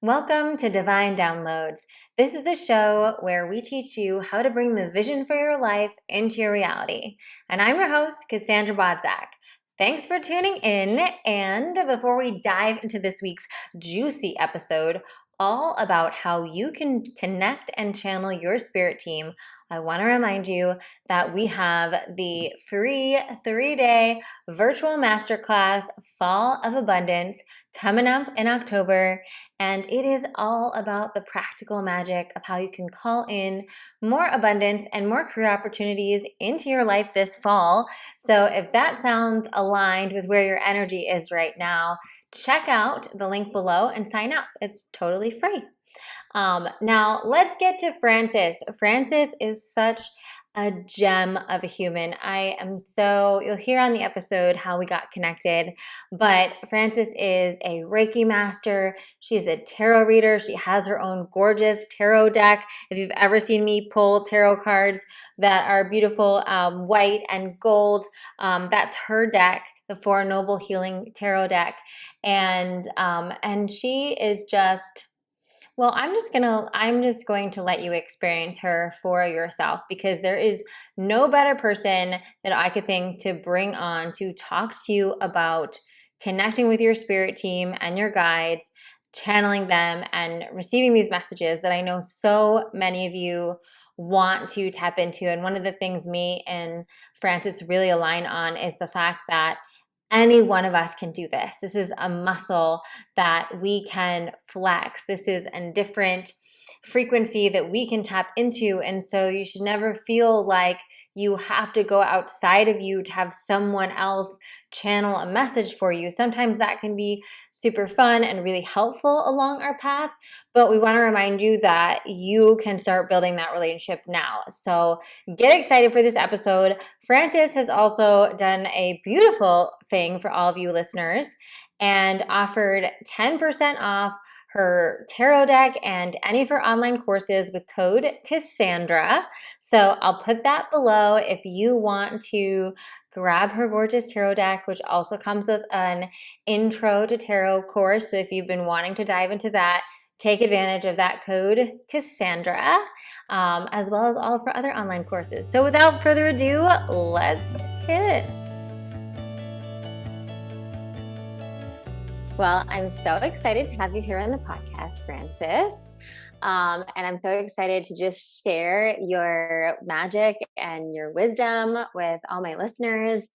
Welcome to Divine Downloads. This is the show where we teach you how to bring the vision for your life into your reality. And I'm your host, Cassandra. Thanks for tuning in. And before we dive into this week's juicy episode, all about how you can connect and channel your spirit team, I want to remind you that we have the free 3-day virtual masterclass, Fall of Abundance, coming up in October. And it is all about the practical magic of how you can call in more abundance and more career opportunities into your life this fall. So if that sounds aligned with where your energy is right now, check out the link below and sign up. It's totally free. Now let's get to Frances. Frances is such a gem of a human. You'll hear on the episode how we got connected, but Frances is a Reiki Master. She's a tarot reader. She has her own gorgeous tarot deck. If you've ever seen me pull tarot cards that are beautiful, white and gold, that's her deck, the Four Noble Healing Tarot deck. And she is just, well, I'm just going to let you experience her for yourself, because there is no better person that I could think to bring on to talk to you about connecting with your spirit team and your guides, channeling them, and receiving these messages that I know so many of you want to tap into. And one of the things me and Frances really align on is the fact that any one of us can do this. This is a muscle that we can flex. This is a different frequency that we can tap into. And so you should never feel like you have to go outside of you to have someone else channel a message for you. Sometimes that can be super fun and really helpful along our path, but we want to remind you that you can start building that relationship now. So get excited for this episode. Frances has also done a beautiful thing for all of you listeners and offered 10% off her tarot deck and any of her online courses with code Cassandra. So I'll put that below if you want to grab her gorgeous tarot deck, which also comes with an intro to tarot course. So if you've been wanting to dive into that, take advantage of that code Cassandra, as well as all of her other online courses. So without further ado, let's hit it. Well, I'm so excited to have you here on the podcast, Frances. And I'm so excited to just share your magic and your wisdom with all my listeners,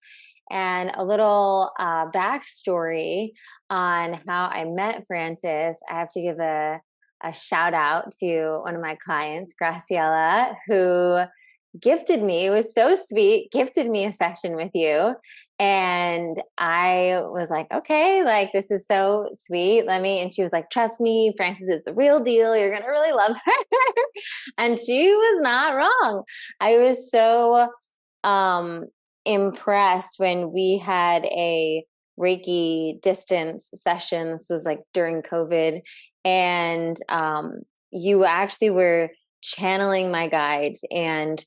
and a little backstory on how I met Frances. I have to give a shout out to one of my clients, Graciela, who gifted me, it was so sweet, gifted me a session with you. And I was like, okay, like, this is so sweet. And she was like, trust me, Frances is the real deal. You're going to really love her. And she was not wrong. I was so impressed when we had a Reiki distance session. This was like during COVID. And you actually were channeling my guides. And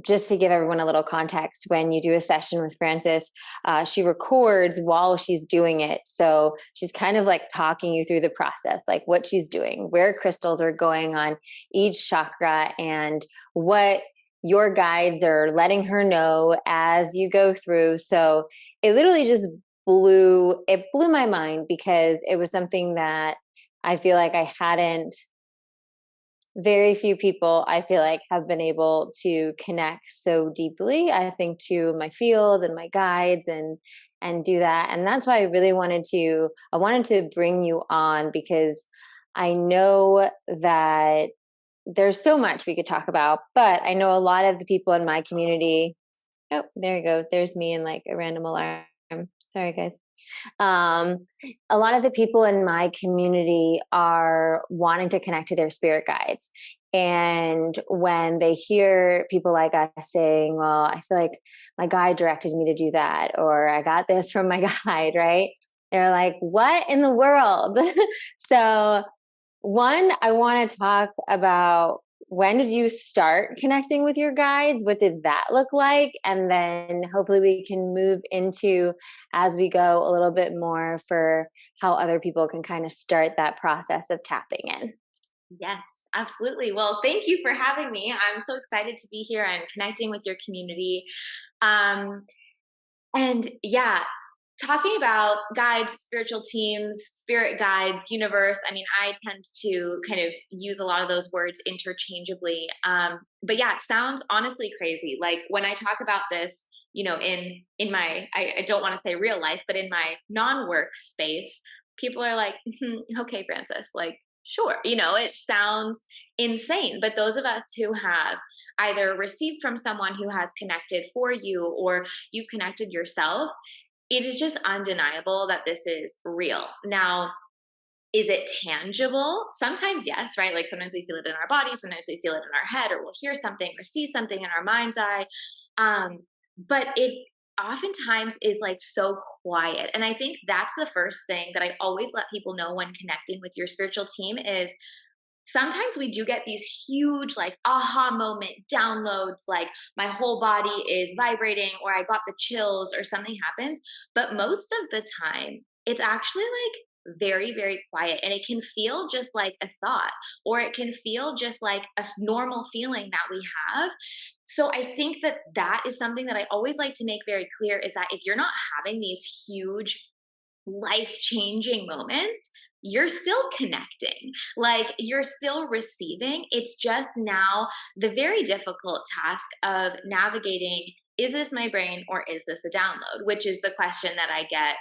just to give everyone a little context, when you do a session with Frances, she records while she's doing it. So she's kind of like talking you through the process, like what she's doing, where crystals are going on each chakra, and what your guides are letting her know as you go through. So it literally just blew my mind, because it was something that I feel like very few people, I feel like, have been able to connect so deeply, I think, to my field and my guides and do that. And that's why I really wanted to bring you on, because I know that there's so much we could talk about, but I know a lot of the people in my community, oh, there you go. There's me in like a random alarm. Sorry, guys. A lot of the people in my community are wanting to connect to their spirit guides. And when they hear people like us saying, well, I feel like my guide directed me to do that, or I got this from my guide, right? They're like, what in the world? So one, I want to talk about when did you start connecting with your guides? What did that look like? And then hopefully we can move into, as we go, a little bit more for how other people can kind of start that process of tapping in. Yes, absolutely. Well, thank you for having me. I'm so excited to be here and connecting with your community. Um, and yeah, talking about guides, spiritual teams, spirit guides, universe. I mean, I tend to kind of use a lot of those words interchangeably. But yeah, it sounds honestly crazy. Like when I talk about this, in my, I don't want to say real life, but in my non-work space, people are like, okay, Francis, like, sure. It sounds insane. But those of us who have either received from someone who has connected for you, or you've connected yourself, it is just undeniable that this is real. Now, is it tangible? Sometimes yes, right? Like sometimes we feel it in our body, sometimes we feel it in our head, or we'll hear something or see something in our mind's eye. But it oftentimes is like so quiet. And I think that's the first thing that I always let people know when connecting with your spiritual team is sometimes we do get these huge like aha moment downloads, like my whole body is vibrating or I got the chills or something happens. But most of the time it's actually like very, very quiet, and it can feel just like a thought, or it can feel just like a normal feeling that we have. So I think that that is something that I always like to make very clear, is that if you're not having these huge life changing moments, you're still connecting. Like you're still receiving. It's just now the very difficult task of navigating, is this my brain or is this a download? Which is the question that I get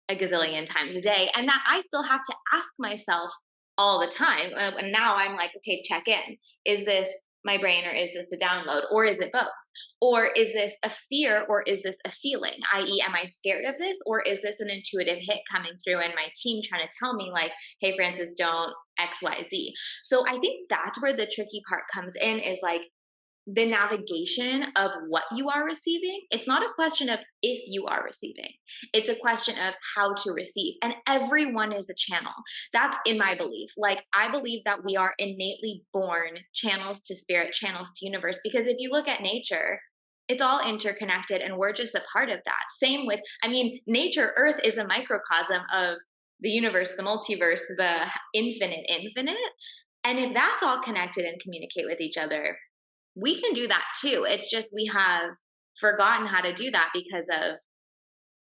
a gazillion times a day, and that I still have to ask myself all the time. And now I'm like, okay, check in. Is this my brain or is this a download, or is it both? Or is this a fear or is this a feeling? I.e., am I scared of this, or is this an intuitive hit coming through and my team trying to tell me, like, hey, Francis, don't XYZ? So I think that's where the tricky part comes in, is like the navigation of what you are receiving. It's not a question of if you are receiving, it's a question of how to receive. And everyone is a channel. That's in my belief. Like, I believe that we are innately born channels to spirit, channels to universe, because if you look at nature, it's all interconnected and we're just a part of that. Same with, I mean, nature, Earth is a microcosm of the universe, the multiverse, the infinite. And if that's all connected and communicate with each other, we can do that too. It's just we have forgotten how to do that because of,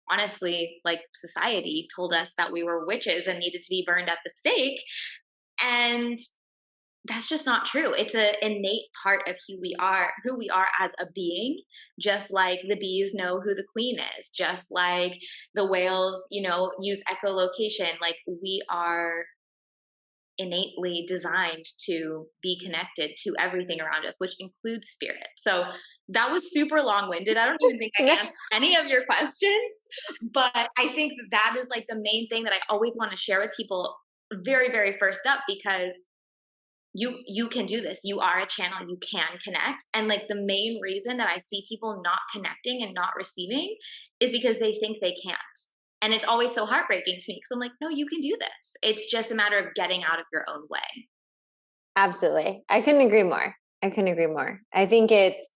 honestly, like, society told us that we were witches and needed to be burned at the stake. And that's just not true. It's an innate part of who we are as a being, just like the bees know who the queen is, just like the whales, use echolocation. Like, we are innately designed to be connected to everything around us, which includes spirit. So that was super long winded. I don't even think I answered any of your questions, but I think that is like the main thing that I always want to share with people very, very first up, because you can do this. You are a channel, you can connect. And like the main reason that I see people not connecting and not receiving is because they think they can't. And it's always so heartbreaking to me, because I'm like, no, you can do this. It's just a matter of getting out of your own way. Absolutely. I couldn't agree more. I couldn't agree more. I think it's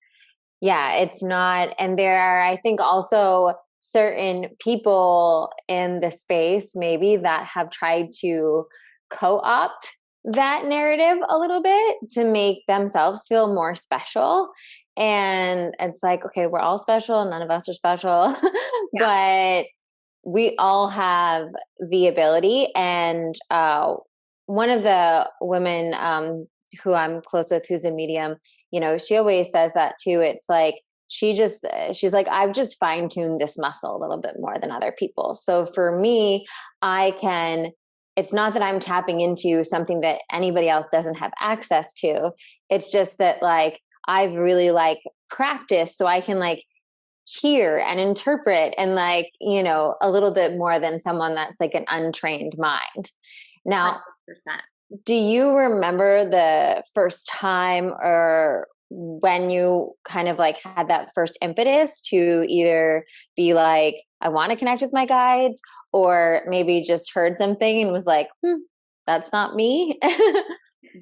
not, and there are, I think, also certain people in the space maybe that have tried to co-opt that narrative a little bit to make themselves feel more special. And it's like, okay, we're all special. None of us are special, Yeah. but we all have the ability. And one of the women who I'm close with, who's a medium, she always says that too. It's like, she's like, I've just fine tuned this muscle a little bit more than other people. So for me, it's not that I'm tapping into something that anybody else doesn't have access to. It's just that, like, I've really like practiced so I can like hear and interpret and like, a little bit more than someone that's like an untrained mind. Now, 100%. do you remember the first time or when you kind of like had that first impetus to either be like, I want to connect with my guides, or maybe just heard something and was like, that's not me?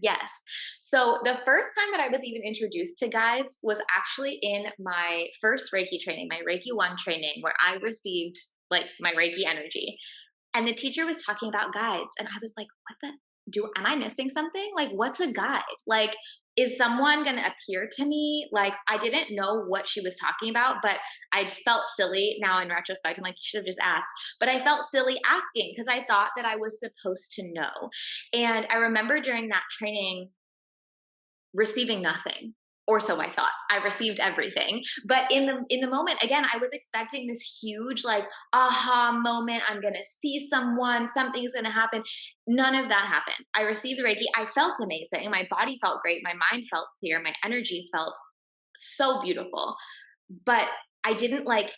Yes. So the first time that I was even introduced to guides was actually in my first Reiki training, my Reiki 1 training, where I received like my Reiki energy. And the teacher was talking about guides, and I was like, "What the am I missing something? Like, what's a guide? Like, is someone gonna appear to me?" Like, I didn't know what she was talking about, but I felt silly now in retrospect. I'm like, "You should have just asked." But I felt silly asking because I thought that I was supposed to know. And I remember during that training receiving nothing, or so I thought. I received everything, but in the moment, again, I was expecting this huge like aha moment. I'm gonna see someone, something's gonna happen. None of that happened. I received the Reiki. I felt amazing. My body felt great. My mind felt clear. My energy felt so beautiful, but I didn't like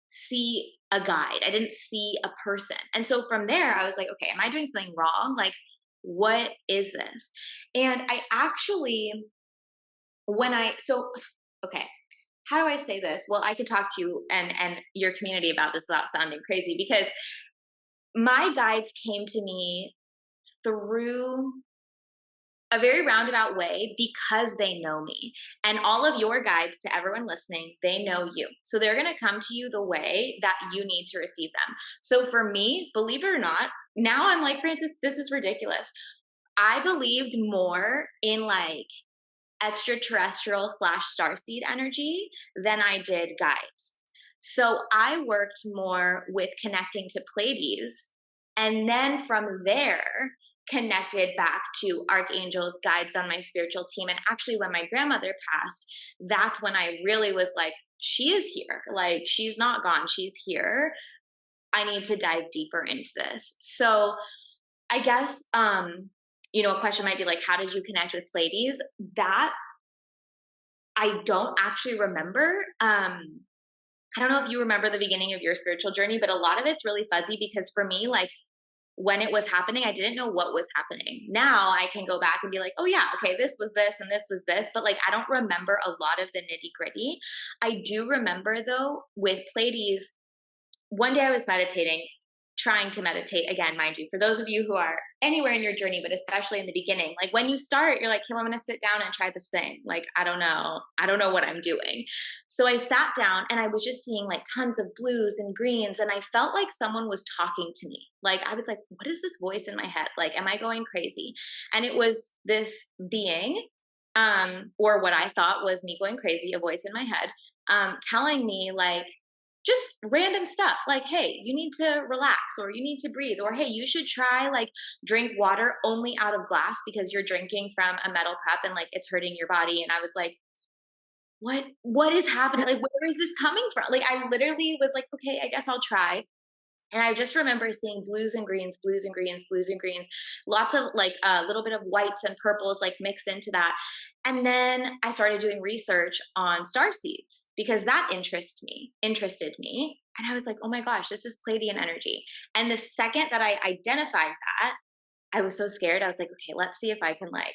see a guide. I didn't see a person. And so from there, I was like, okay, am I doing something wrong? Like, what is this? And I actually, when I, so, okay, how do I say this? Well, I could talk to you and your community about this without sounding crazy, because my guides came to me through a very roundabout way because they know me. And all of your guides, to everyone listening, they know you. So they're going to come to you the way that you need to receive them. So for me, believe it or not, now I'm like, Francis, this is ridiculous. I believed more in like extraterrestrial slash starseed energy than I did guides. So I worked more with connecting to Pleiades. And then from there, connected back to archangels, guides on my spiritual team. And actually, when my grandmother passed, that's when I really was like, she is here. Like, she's not gone. She's here. I need to dive deeper into this. So I guess, a question might be like, how did you connect with Pleiades? That I don't actually remember. I don't know if you remember the beginning of your spiritual journey, but a lot of it's really fuzzy because for me, like, when it was happening, I didn't know what was happening. Now I can go back and be like, oh yeah, okay, this was this and this was this, but like I don't remember a lot of the nitty gritty. I do remember though with Pleiades, one day I was meditating, trying to meditate again, mind you, for those of you who are anywhere in your journey, but especially in the beginning, like when you start, you're like, hey, I'm going to sit down and try this thing. Like, I don't know. I don't know what I'm doing. So I sat down and I was just seeing like tons of blues and greens. And I felt like someone was talking to me. Like, I was like, what is this voice in my head? Like, am I going crazy? And it was this being, or what I thought was me going crazy, a voice in my head, telling me like, just random stuff like, hey, you need to relax, or you need to breathe, or hey, you should try like drink water only out of glass because you're drinking from a metal cup and like it's hurting your body. And I was like, what is happening? Like, where is this coming from? Like, I literally was like, okay, I guess I'll try. And I just remember seeing blues and greens, blues and greens, blues and greens, lots of like a little bit of whites and purples like mixed into that. And then I started doing research on star seeds because that interested me. And I was like, oh my gosh, this is Pleiadian energy. And the second that I identified that, I was so scared. I was like, okay, let's see if I can like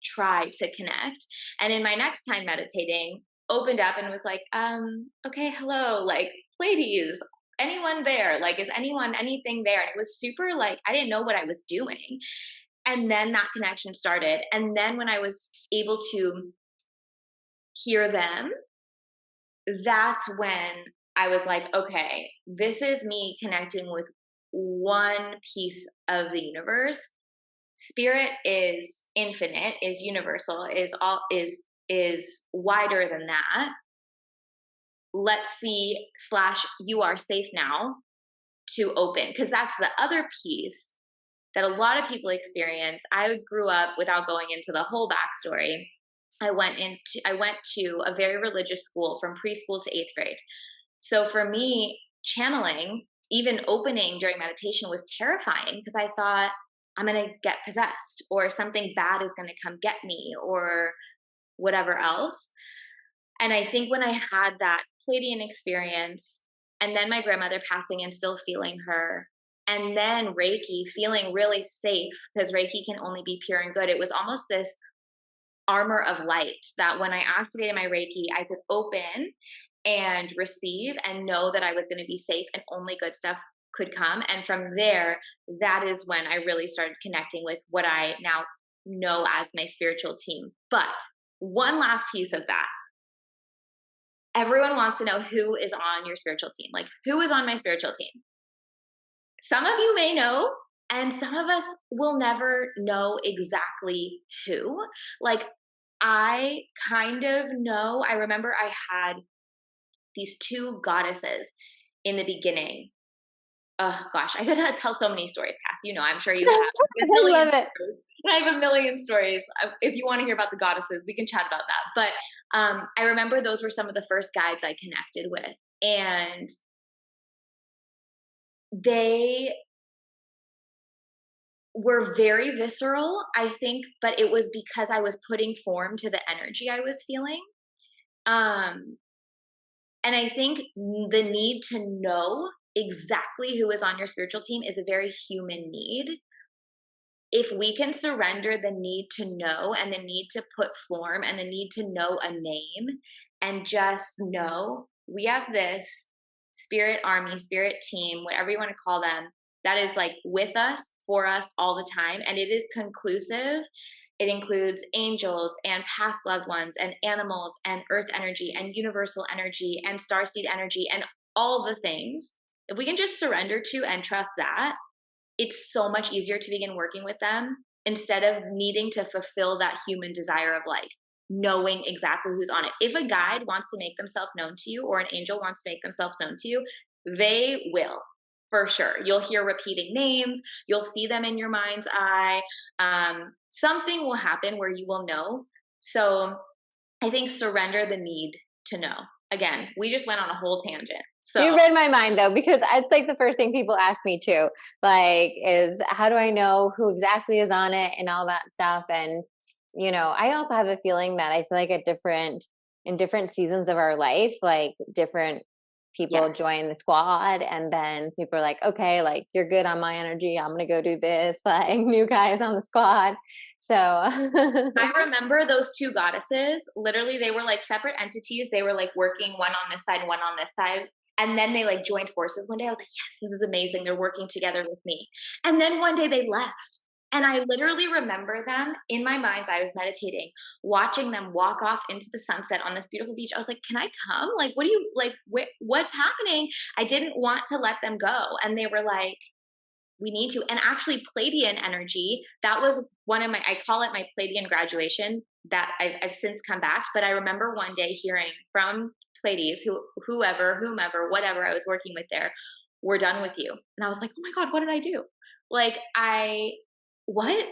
try to connect. And in my next time meditating, opened up and was like, okay, hello, like Pleiades, anyone there? Like, is anyone, anything there? And it was super like, I didn't know what I was doing. And then that connection started. And then when I was able to hear them, that's when I was like, okay, this is me connecting with one piece of the universe. Spirit is infinite, is universal, is wider than that. Let's see slash you are safe now to open, because that's the other piece that a lot of people experience. I grew up, without going into the whole backstory, I went to a very religious school from preschool to 8th grade. So for me, channeling, even opening during meditation, was terrifying because I thought I'm going to get possessed or something bad is going to come get me or whatever else. And I think when I had that Pleiadian experience, and then my grandmother passing and still feeling her, and then Reiki, feeling really safe because Reiki can only be pure and good, it was almost this armor of light that when I activated my Reiki, I could open and receive and know that I was going to be safe and only good stuff could come. And from there, that is when I really started connecting with what I now know as my spiritual team. But one last piece of that, everyone wants to know who is on your spiritual team. Like, who is on my spiritual team? Some of you may know, and some of us will never know exactly who. Like, I kind of know. I remember I had these two goddesses in the beginning. Oh gosh, I could tell so many stories, Kath. You know, I'm sure you have a I million love it. stories. I have a million stories. If you want to hear about the goddesses, we can chat about that. But I remember those were some of the first guides I connected with, and they were very visceral, I think, but it was because I was putting form to the energy I was feeling. Um, and I think the need to know exactly who is on your spiritual team is a very human need. If we can surrender the need to know and the need to put form and the need to know a name and just know we have this spirit army, spirit team, whatever you want to call them, that is like with us, for us all the time. And it is conclusive. It includes angels and past loved ones and animals and earth energy and universal energy and starseed energy and all the things. If we can just surrender to and trust that, it's so much easier to begin working with them instead of needing to fulfill that human desire of like knowing exactly who's on it. If a guide wants to make themselves known to you or an angel wants to make themselves known to you, they will for sure. You'll hear repeating names, you'll see them in your mind's eye. Something will happen where you will know. So I think surrender the need to know. Again, we just went on a whole tangent. So You read my mind though, because it's like the first thing people ask me too, like, is how do I know who exactly is on it and all that stuff. And, you know, I also have a feeling that I feel like in different seasons of our life, like different people yes. join the squad and then people are like, okay, like you're good on my energy. I'm going to go do this. Like new guys on the squad. So I remember those two goddesses, literally, they were like separate entities. They were like working one on this side, one on this side. And then they like joined forces one day. I was like, yes, this is amazing. They're working together with me. And then one day they left. And I literally remember them in my mind's eye. I was meditating, watching them walk off into the sunset on this beautiful beach. I was like, can I come? Like, what do you like? What's happening? I didn't want to let them go. And they were like, we need to. And actually, Pleiadian energy, that was one of my, I call it my Pleiadian graduation that I've since come back. But I remember one day hearing from Pleiades, whomever, whatever I was working with there, we're done with you. And I was like, oh my God, what did I do? Like, what?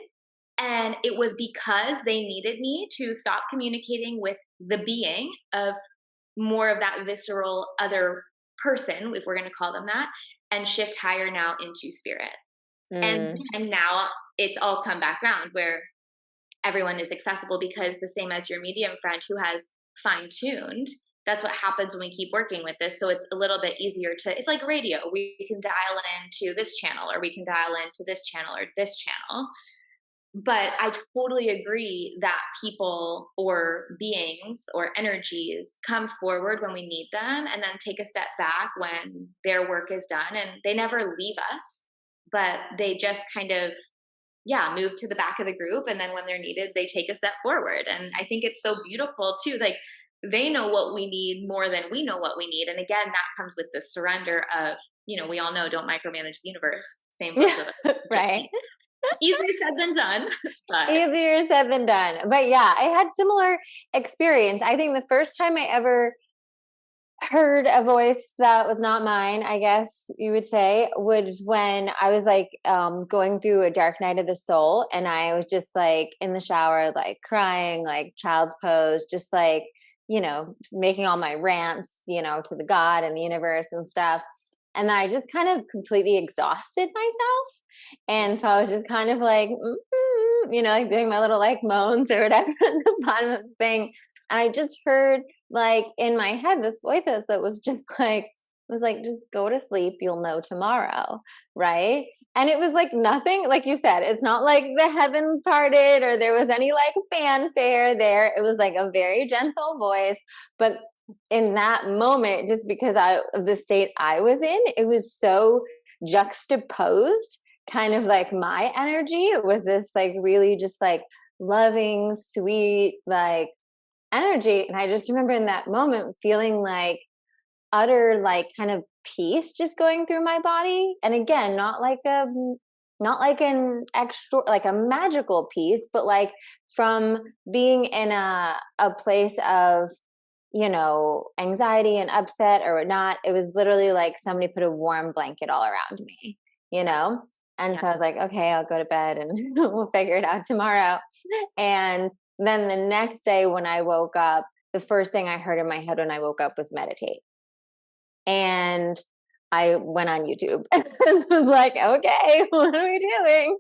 And it was because they needed me to stop communicating with the being of more of that visceral other person, if we're going to call them that, and shift higher now into spirit. mm, And now it's all come back around where everyone is accessible because the same as your medium friend who has fine tuned, that's what happens when we keep working with this. So it's a little bit easier to, it's like radio. We can dial into this channel or we can dial into this channel or this channel. But I totally agree that people or beings or energies come forward when we need them and then take a step back when their work is done. And they never leave us, but they just kind of, yeah, move to the back of the group. And then when they're needed, they take a step forward. And I think it's so beautiful too. Like they know what we need more than we know what we need. And again, that comes with the surrender of, you know, we all know don't micromanage the universe. Same goes yeah, with right. easier said than done. But Easier said than done. But yeah, I had similar experience. I think the first time I ever heard a voice that was not mine, I guess you would say, was when I was like going through a dark night of the soul and I was just like in the shower, like crying, like child's pose, just like, you know, making all my rants, you know, to the God and the universe and stuff. And then I just kind of completely exhausted myself. And so I was just kind of like, you know, like doing my little like moans or whatever at the bottom of the thing. And I just heard like in my head this voice that was just like, was like, just go to sleep, you'll know tomorrow. Right. And it was like nothing, like you said, it's not like the heavens parted or there was any like fanfare there. It was like a very gentle voice. But in that moment, just because of the state I was in, it was so juxtaposed, kind of like my energy. It was this like really just like loving, sweet, like energy. And I just remember in that moment feeling like utter, like kind of peace just going through my body. And again, not like an extra, like a magical peace, but like from being in a place of, you know, anxiety and upset or whatnot, it was literally like somebody put a warm blanket all around me, you know? And Yeah. so I was like, okay, I'll go to bed and we'll figure it out tomorrow. And then the next day when I woke up, the first thing I heard in my head when I woke up was meditate. And I went on YouTube and was like, okay, what are we doing?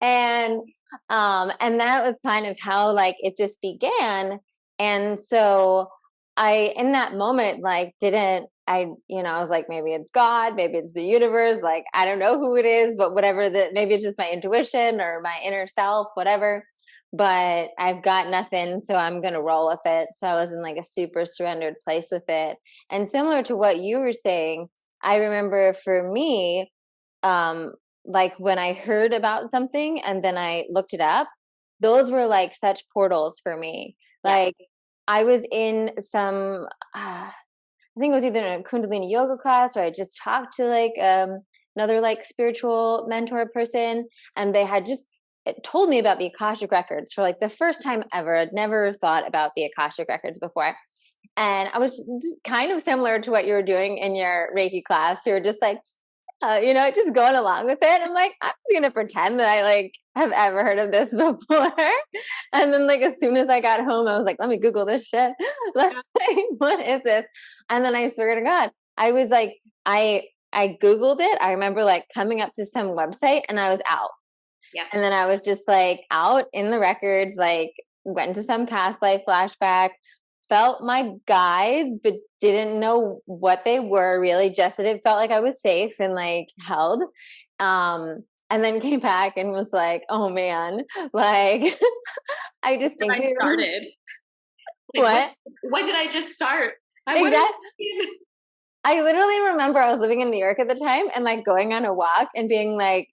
And and that was kind of how like it just began. And so I in that moment like didn't I you know I was like, maybe it's God, maybe it's the universe, like I don't know who it is, but whatever, that maybe it's just my intuition or my inner self, whatever, but I've got nothing, so I'm going to roll with it. So I was in like a super surrendered place with it. And similar to what you were saying, I remember for me, um like when I heard about something and then I looked it up, those were like such portals for me. Yes. Like I was in some, I think it was either in a Kundalini yoga class or I just talked to like another like spiritual mentor person, and they had just told me about the Akashic records for like the first time ever. I'd never thought about the Akashic records before. And I was kind of similar to what you were doing in your Reiki class. You were just like, you know, just going along with it. I'm like, I'm just gonna pretend that I like have ever heard of this before. And then like as soon as I got home, I was like, let me Google this shit. Like, what is this? And then I swear to God, I was like, I Googled it. I remember like coming up to some website and I was out. Yeah. And then I was just like out in the records, like went to some past life flashback, felt my guides, but didn't know what they were really. Just that it felt like I was safe and like held. And then came back and was like, oh man, like I I distinctly remember started. Like what what did I just start? I what exactly. is I literally remember I was living in New York at the time and like going on a walk and being like,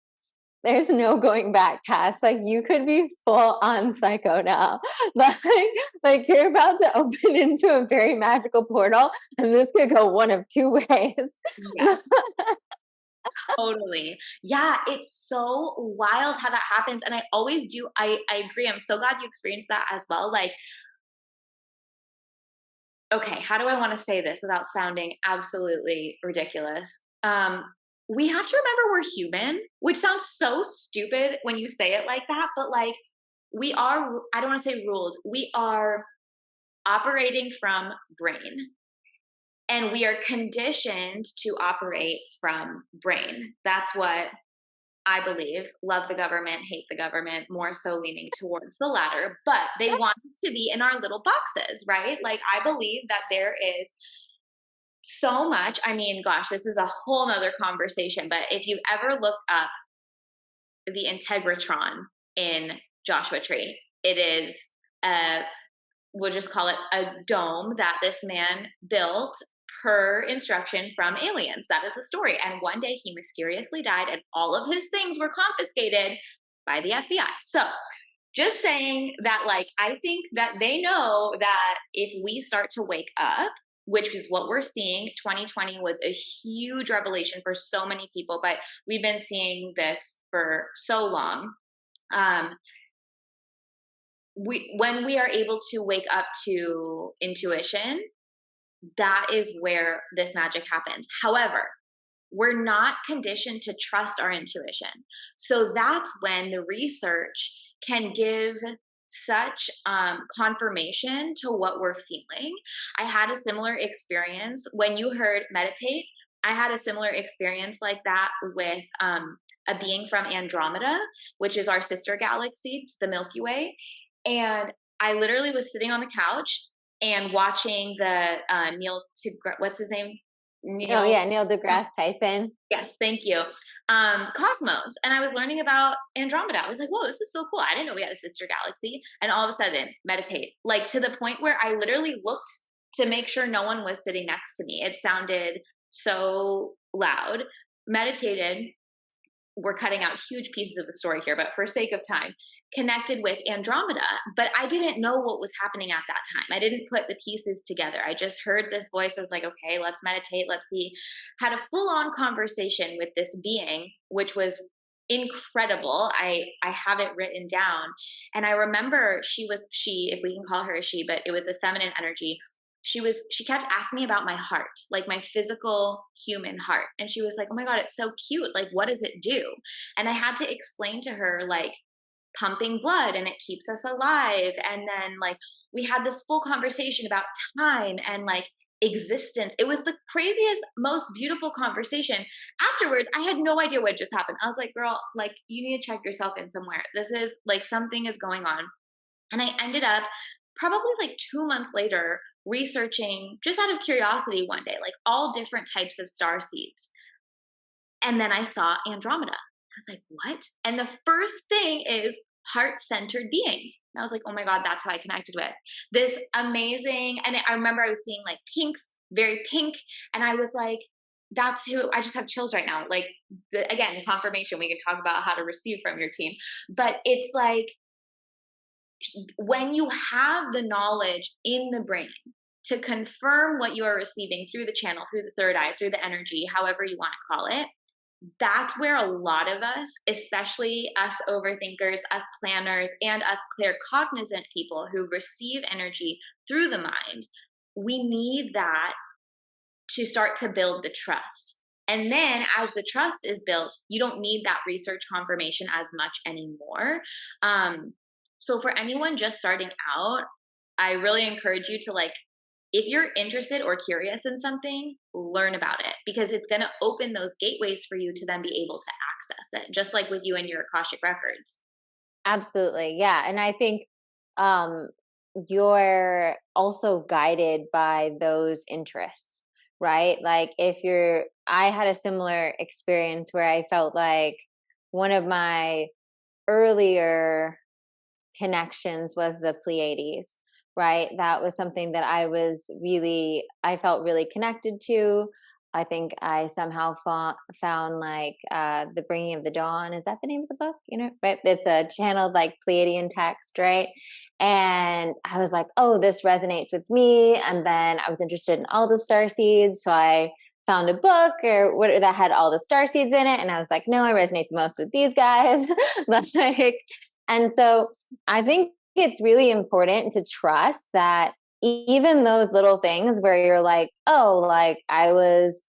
there's no going back, Cass. Like you could be full on psycho now. Like you're about to open into a very magical portal, and this could go one of two ways. Yes, totally. Yeah, it's so wild how that happens. And I always do. I agree. I'm so glad you experienced that as well. Like, okay, how do I want to say this without sounding absolutely ridiculous? We have to remember we're human, which sounds so stupid when you say it like that, but like we are, I don't want to say ruled, we are operating from brain, and we are conditioned to operate from brain. That's what I believe. Love the government, hate the government, more so leaning towards the latter, but they want us to be in our little boxes, right? Like I believe that there is so much. I mean, gosh, this is a whole nother conversation, but if you've ever looked up the Integratron in Joshua Tree, it is a, we'll just call it a dome that this man built per instruction from aliens. That is the story. And one day he mysteriously died and all of his things were confiscated by the FBI. So just saying that, like, I think that they know that if we start to wake up, which is what we're seeing, 2020 was a huge revelation for so many people, but we've been seeing this for so long. When we are able to wake up to intuition, that is where this magic happens. However, we're not conditioned to trust our intuition. So that's when the research can give such confirmation to what we're feeling. I had a similar experience when you heard meditate. I had a similar experience like that with a being from Andromeda, which is our sister galaxy to the Milky Way. And I literally was sitting on the couch and watching the what's his name? Oh Neil. yeah, Neil deGrasse Tyson. Yes, thank you. Cosmos. And I was learning about Andromeda. I was like, whoa, this is so cool. I didn't know we had a sister galaxy. And all of a sudden, meditate. Like to the point where I literally looked to make sure no one was sitting next to me. It sounded so loud. Meditated. we're cutting out huge pieces of the story here, but for sake of time, connected with Andromeda. But I didn't know what was happening at that time. I didn't put the pieces together. I just heard this voice. I was like, okay, let's meditate. Let's see. Had a full on conversation with this being, which was incredible. I have it written down. And I remember she, if we can call her a she, but it was a feminine energy. She kept asking me about my heart, like my physical human heart. And she was like, "Oh my God, it's so cute. Like, what does it do?" And I had to explain to her, like, pumping blood and it keeps us alive. And then, like, we had this full conversation about time and like existence. It was the craziest, most beautiful conversation. Afterwards, I had no idea what just happened. I was like, "Girl, like, you need to check yourself in somewhere. This is like something is going on." And I ended up probably like 2 months later researching just out of curiosity one day, like all different types of star seeds. And then I saw Andromeda. I was like, what? And the first thing is heart centered beings. And I was like, oh my God, that's who I connected with. This amazing. And I remember I was seeing like pinks, very pink. And I was like, that's who I just have chills right now. Like, again, confirmation. We can talk about how to receive from your team. But it's like, when you have the knowledge in the brain to confirm what you are receiving through the channel, through the third eye, through the energy, however you want to call it, that's where a lot of us, especially us overthinkers, us planners, and us clear cognizant people who receive energy through the mind, we need that to start to build the trust. And then as the trust is built, you don't need that research confirmation as much anymore. So for anyone just starting out, I really encourage you to, like, if you're interested or curious in something, learn about it, because it's going to open those gateways for you to then be able to access it, just like with you and your Akashic records. Absolutely. Yeah. And I think um, you're also guided by those interests, right? Like I had a similar experience where I felt like one of my earlier connections was the Pleiades, right? That was something that I felt really connected to. I think I somehow found like the Bringing of the Dawn. Is that the name of the book? You know, right? It's a channeled like Pleiadian text, right? And I was like, oh, this resonates with me. And then I was interested in all the star seeds, so I found a book or what that had all the star seeds in it, and I was like, no, I resonate the most with these guys. Like, and so I think it's really important to trust that even those little things where you're like, oh, like I was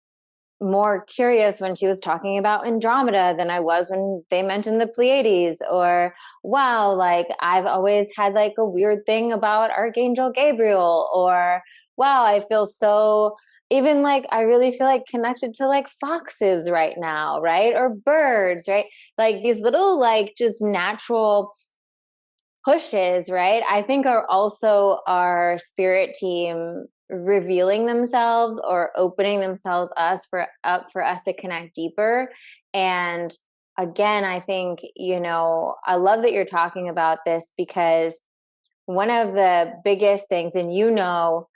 more curious when she was talking about Andromeda than I was when they mentioned the Pleiades, or wow, like I've always had like a weird thing about Archangel Gabriel, or wow, I feel so, even like I really feel like connected to like foxes right now, right? Or birds, right? Like these little like just natural pushes, right? I think are also our spirit team revealing themselves or opening themselves up for us to connect deeper. And again, I think, I love that you're talking about this, because one of the biggest things, and you know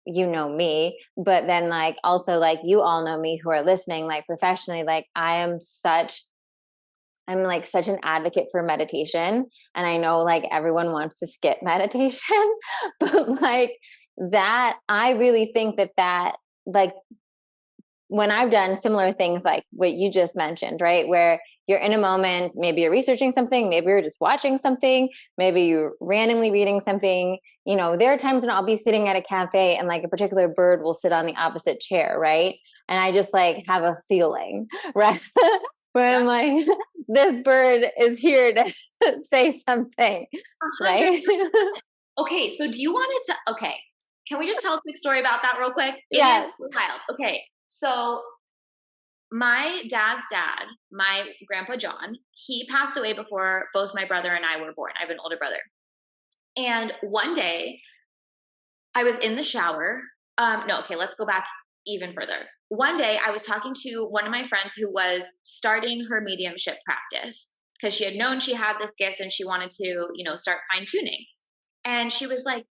me, but then like also like you all know me who are listening, like professionally, like I'm like such an advocate for meditation. And I know like everyone wants to skip meditation, but like that, I really think that like when I've done similar things like what you just mentioned, right? Where you're in a moment, maybe you're researching something, maybe you're just watching something, maybe you're randomly reading something. There are times when I'll be sitting at a cafe and like a particular bird will sit on the opposite chair, right? And I just like have a feeling, right? Where I'm like, this bird is here to say something, 100. right? Okay, so do you want it to? Okay, can we just tell a quick story about that real quick? It is Yeah. wild. Okay, so my dad's dad, my grandpa John, he passed away before both my brother and I were born. I have an older brother. And one day I was in the shower. No, okay, let's go back even further. One day I was talking to one of my friends who was starting her mediumship practice because she had known she had this gift and she wanted to, start fine tuning. And she was like,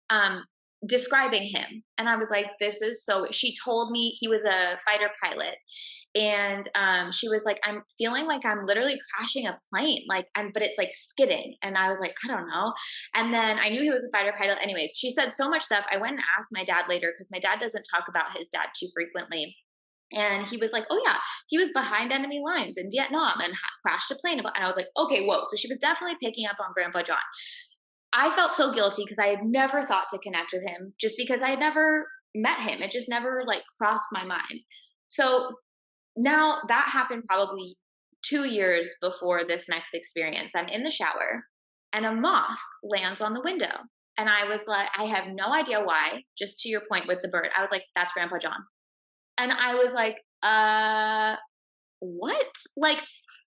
describing him. And I was like, this is so, she told me he was a fighter pilot And she was like, I'm feeling like I'm literally crashing a plane, like, and but it's like skidding. And I was like, I don't know. And then I knew he was a fighter pilot. Anyways, she said so much stuff. I went and asked my dad later because my dad doesn't talk about his dad too frequently. And he was like, oh, yeah, he was behind enemy lines in Vietnam and crashed a plane. And I was like, okay, whoa. So she was definitely picking up on Grandpa John. I felt so guilty because I had never thought to connect with him just because I had never met him. It just never like crossed my mind. So now that happened probably 2 years before this next experience. I'm in the shower and a moth lands on the window. And I was like, I have no idea why. Just to your point with the bird, I was like, that's Grandpa John. And I was like, what? Like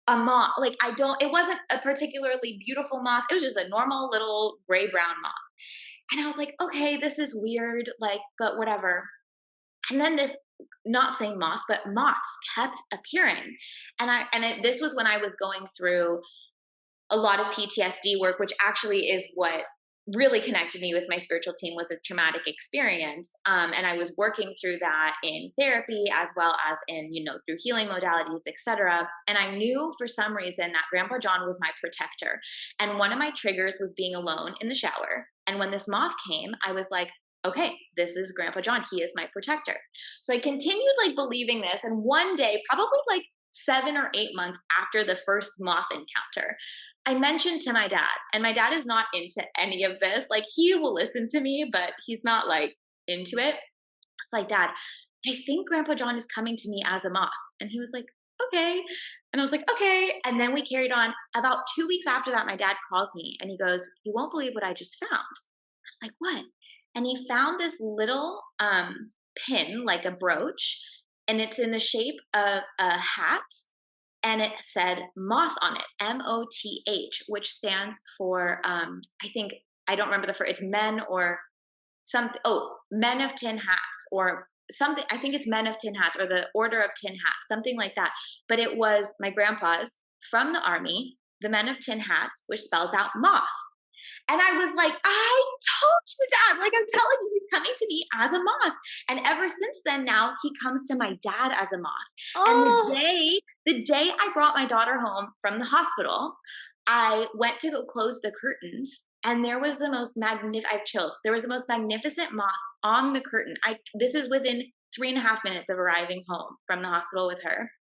a moth. Like it wasn't a particularly beautiful moth. It was just a normal little gray brown moth. And I was like, okay, this is weird, like, but whatever. And then this, not saying moth, but moths kept appearing. This was when I was going through a lot of PTSD work, which actually is what really connected me with my spiritual team, was a traumatic experience. And I was working through that in therapy as well as in, through healing modalities, etc. And I knew for some reason that Grandpa John was my protector. And one of my triggers was being alone in the shower. And when this moth came, I was like, okay, this is Grandpa John. He is my protector. So I continued like believing this. And one day, probably like 7 or 8 months after the first moth encounter, I mentioned to my dad, and my dad is not into any of this. Like, he will listen to me, but he's not like into it. It's like, Dad, I think Grandpa John is coming to me as a moth. And he was like, okay. And I was like, okay. And then we carried on. About 2 weeks after that, my dad calls me and he goes, you won't believe what I just found. I was like, what? And he found this little pin, like a brooch, and it's in the shape of a hat, and it said moth on it, MOTH, which stands for, I think, I don't remember it's men or something. Oh, men of tin hats or something. I think it's men of tin hats or the order of tin hats, something like that. But it was my grandpa's from the army, the men of tin hats, which spells out moth. And I was like, I told you, Dad. Like, I'm telling you, he's coming to me as a moth. And ever since then, now he comes to my dad as a moth. And Oh, the day I brought my daughter home from the hospital, I went to go close the curtains, and there was the most magnificent. I have chills. There was the most magnificent moth on the curtain. This is within 3.5 minutes of arriving home from the hospital with her.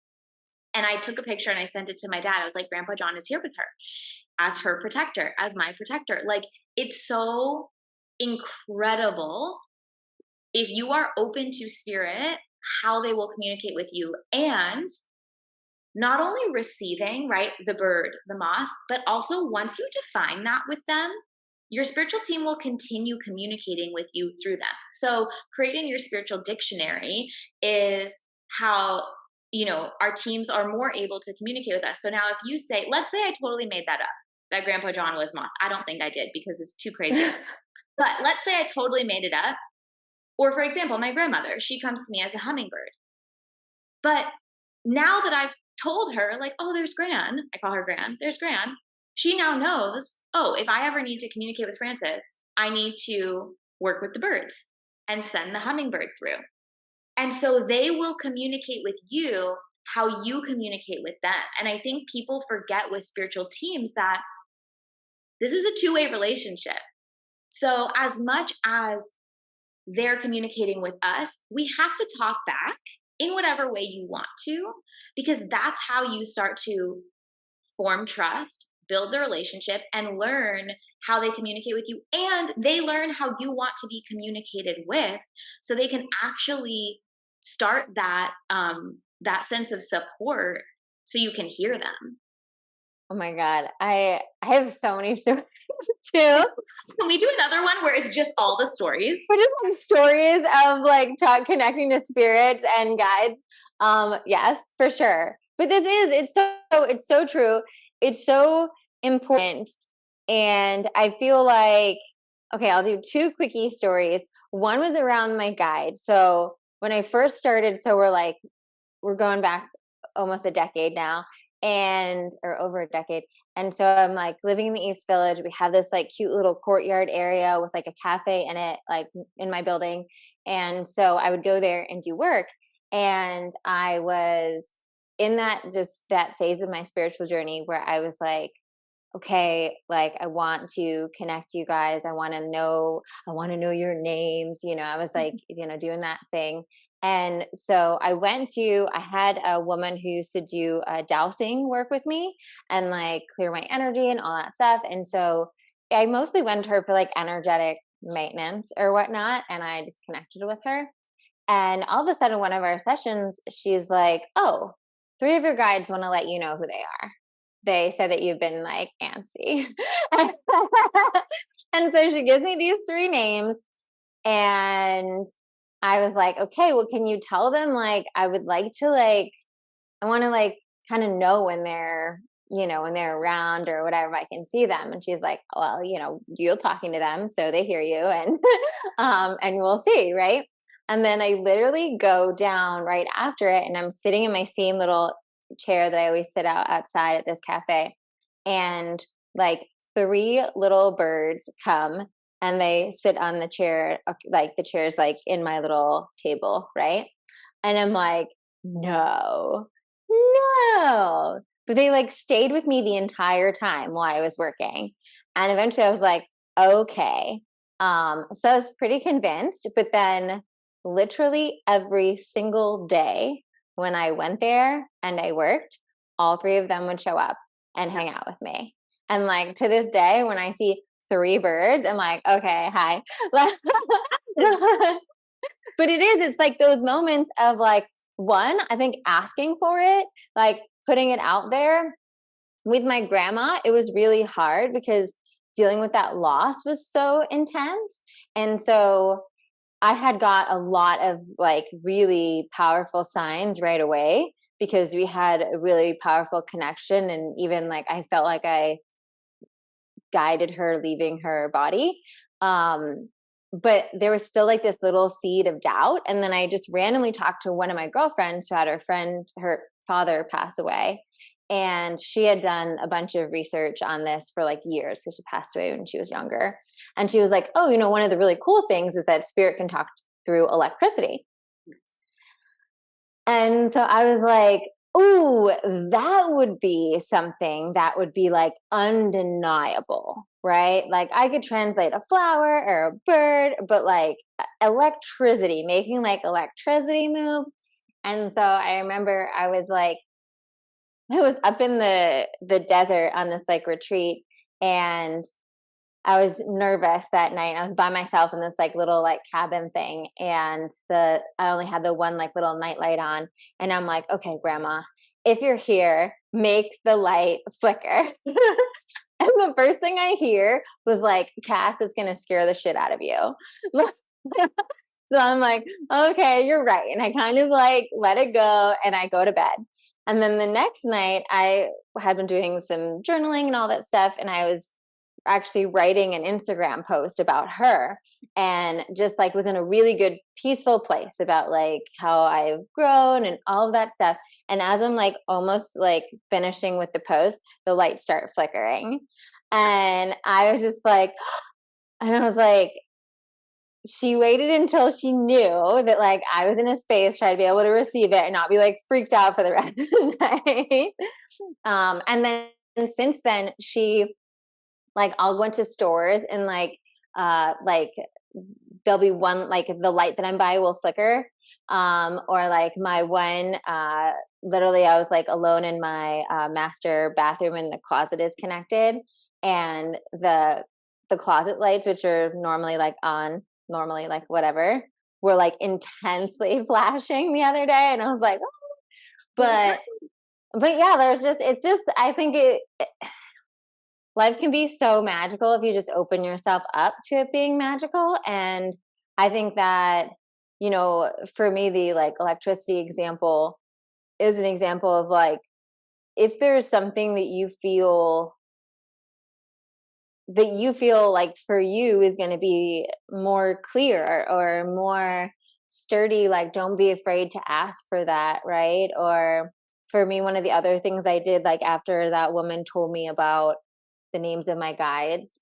And I took a picture and I sent it to my dad. I was like, Grandpa John is here with her as her protector, as my protector. Like, it's so incredible if you are open to spirit, how they will communicate with you. And not only receiving, right, the bird, the moth, but also once you define that with them, your spiritual team will continue communicating with you through them. So creating your spiritual dictionary is how our teams are more able to communicate with us. So now if you say, let's say I totally made that up, that Grandpa John was moth. I don't think I did because it's too crazy. But let's say I totally made it up. Or for example, my grandmother, she comes to me as a hummingbird. But now that I've told her, like, oh, there's Gran, I call her Gran, there's Gran, she now knows, oh, if I ever need to communicate with Francis, I need to work with the birds and send the hummingbird through. And so they will communicate with you how you communicate with them. And I think people forget with spiritual teams that this is a two-way relationship. So as much as they're communicating with us, we have to talk back in whatever way you want to, because that's how you start to form trust, build the relationship, and learn how they communicate with you. And they learn how you want to be communicated with, so they can actually start that sense of support so you can hear them. oh my God. I have so many stories too. Can we do another one where it's just all the stories? But just like stories of like connecting to spirits and guides. Yes, for sure. But it's so true. It's so important. And I feel like, okay, I'll do two quickie stories. One was around my guide. So when I first started, we're going back almost a decade now, or over a decade. And so I'm like living in the East Village. We have this like cute little courtyard area with like a cafe in it, like in my building. And so I would go there and do work. And I was in that phase of my spiritual journey where I was like, okay, like I want to connect you guys. I want to know your names. I was like, doing that thing. And so I had a woman who used to do dowsing work with me and like clear my energy and all that stuff. And so I mostly went to her for like energetic maintenance or whatnot. And I just connected with her. And all of a sudden, one of our sessions, she's like, oh, three of your guides want to let you know who they are. They said that you've been like antsy. And so she gives me these three names. And I was like, okay, well, can you tell them like I would like to like, I want to like kind of know when they're around or whatever, I can see them. And she's like, well, you're talking to them, so they hear you and and we'll see, right? And then I literally go down right after it and I'm sitting in my same little chair that I always sit outside at this cafe. And like three little birds come and they sit on the chair, like the chair's like in my little table, right? And I'm like, no, no. But they like stayed with me the entire time while I was working. And eventually I was like, okay. So I was pretty convinced, but then literally every single day when I went there and I worked, all three of them would show up and hang out with me. And like to this day, when I see three birds, I'm like, okay, hi. But it's like those moments of like, one, I think asking for it, like putting it out there. With my grandma, it was really hard because dealing with that loss was so intense. And so I had got a lot of like really powerful signs right away because we had a really powerful connection. And even like I felt like I guided her leaving her body. But there was still like this little seed of doubt. And then I just randomly talked to one of my girlfriends who had her father pass away. And she had done a bunch of research on this for like years because she passed away when she was younger. And she was like, oh, one of the really cool things is that spirit can talk through electricity. And so I was like, ooh, that would be something that would be like undeniable, right? Like I could translate a flower or a bird, but like electricity, making like electricity move. And so I remember I was up in the desert on this like retreat, and I was nervous that night. I was by myself in this like little like cabin thing, and I only had the one like little nightlight on, and I'm like, okay, grandma, if you're here, make the light flicker. And the first thing I hear was like, Cass, it's gonna scare the shit out of you. So I'm like, okay, you're right. And I kind of like let it go and I go to bed. And then the next night I had been doing some journaling and all that stuff. And I was actually writing an Instagram post about her and just like was in a really good peaceful place about like how I've grown and all of that stuff. And as I'm like almost like finishing with the post, the lights start flickering. And I was just like, and I was like, she waited until she knew that like I was in a space, try to be able to receive it and not be like freaked out for the rest of the night. And then since then, she like I'll go into stores and like there'll be one like the light that I'm by will flicker. Or like my one literally I was like alone in my master bathroom and the closet is connected, and the closet lights, which are normally like on, normally like whatever, were like intensely flashing the other day, and I was like, oh. but yeah, it's just I think life can be so magical if you just open yourself up to it being magical. And I think that, for me, the like electricity example is an example of like, if there's something that you feel like for you is going to be more clear or more sturdy, like don't be afraid to ask for that, right? Or for me, one of the other things I did like after that woman told me about the names of my guides,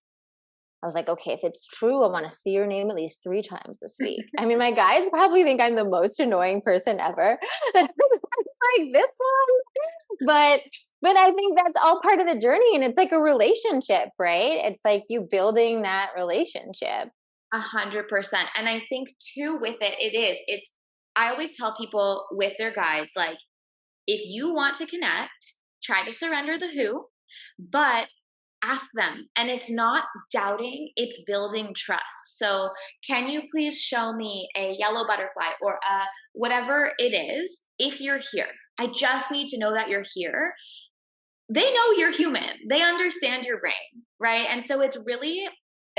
I was like, okay, if it's true, I want to see your name at least 3 times this week. I mean, my guides probably think I'm the most annoying person ever. Like this one. But I think that's all part of the journey. And it's like a relationship, right? It's like you building that relationship. 100%. And I think too with it, I always tell people with their guides, like, if you want to connect, try to surrender the who, but ask them. And it's not doubting, it's building trust. So, can you please show me a yellow butterfly or whatever it is if you're here? I just need to know that you're here. They know you're human, they understand your brain, right? And so it's really,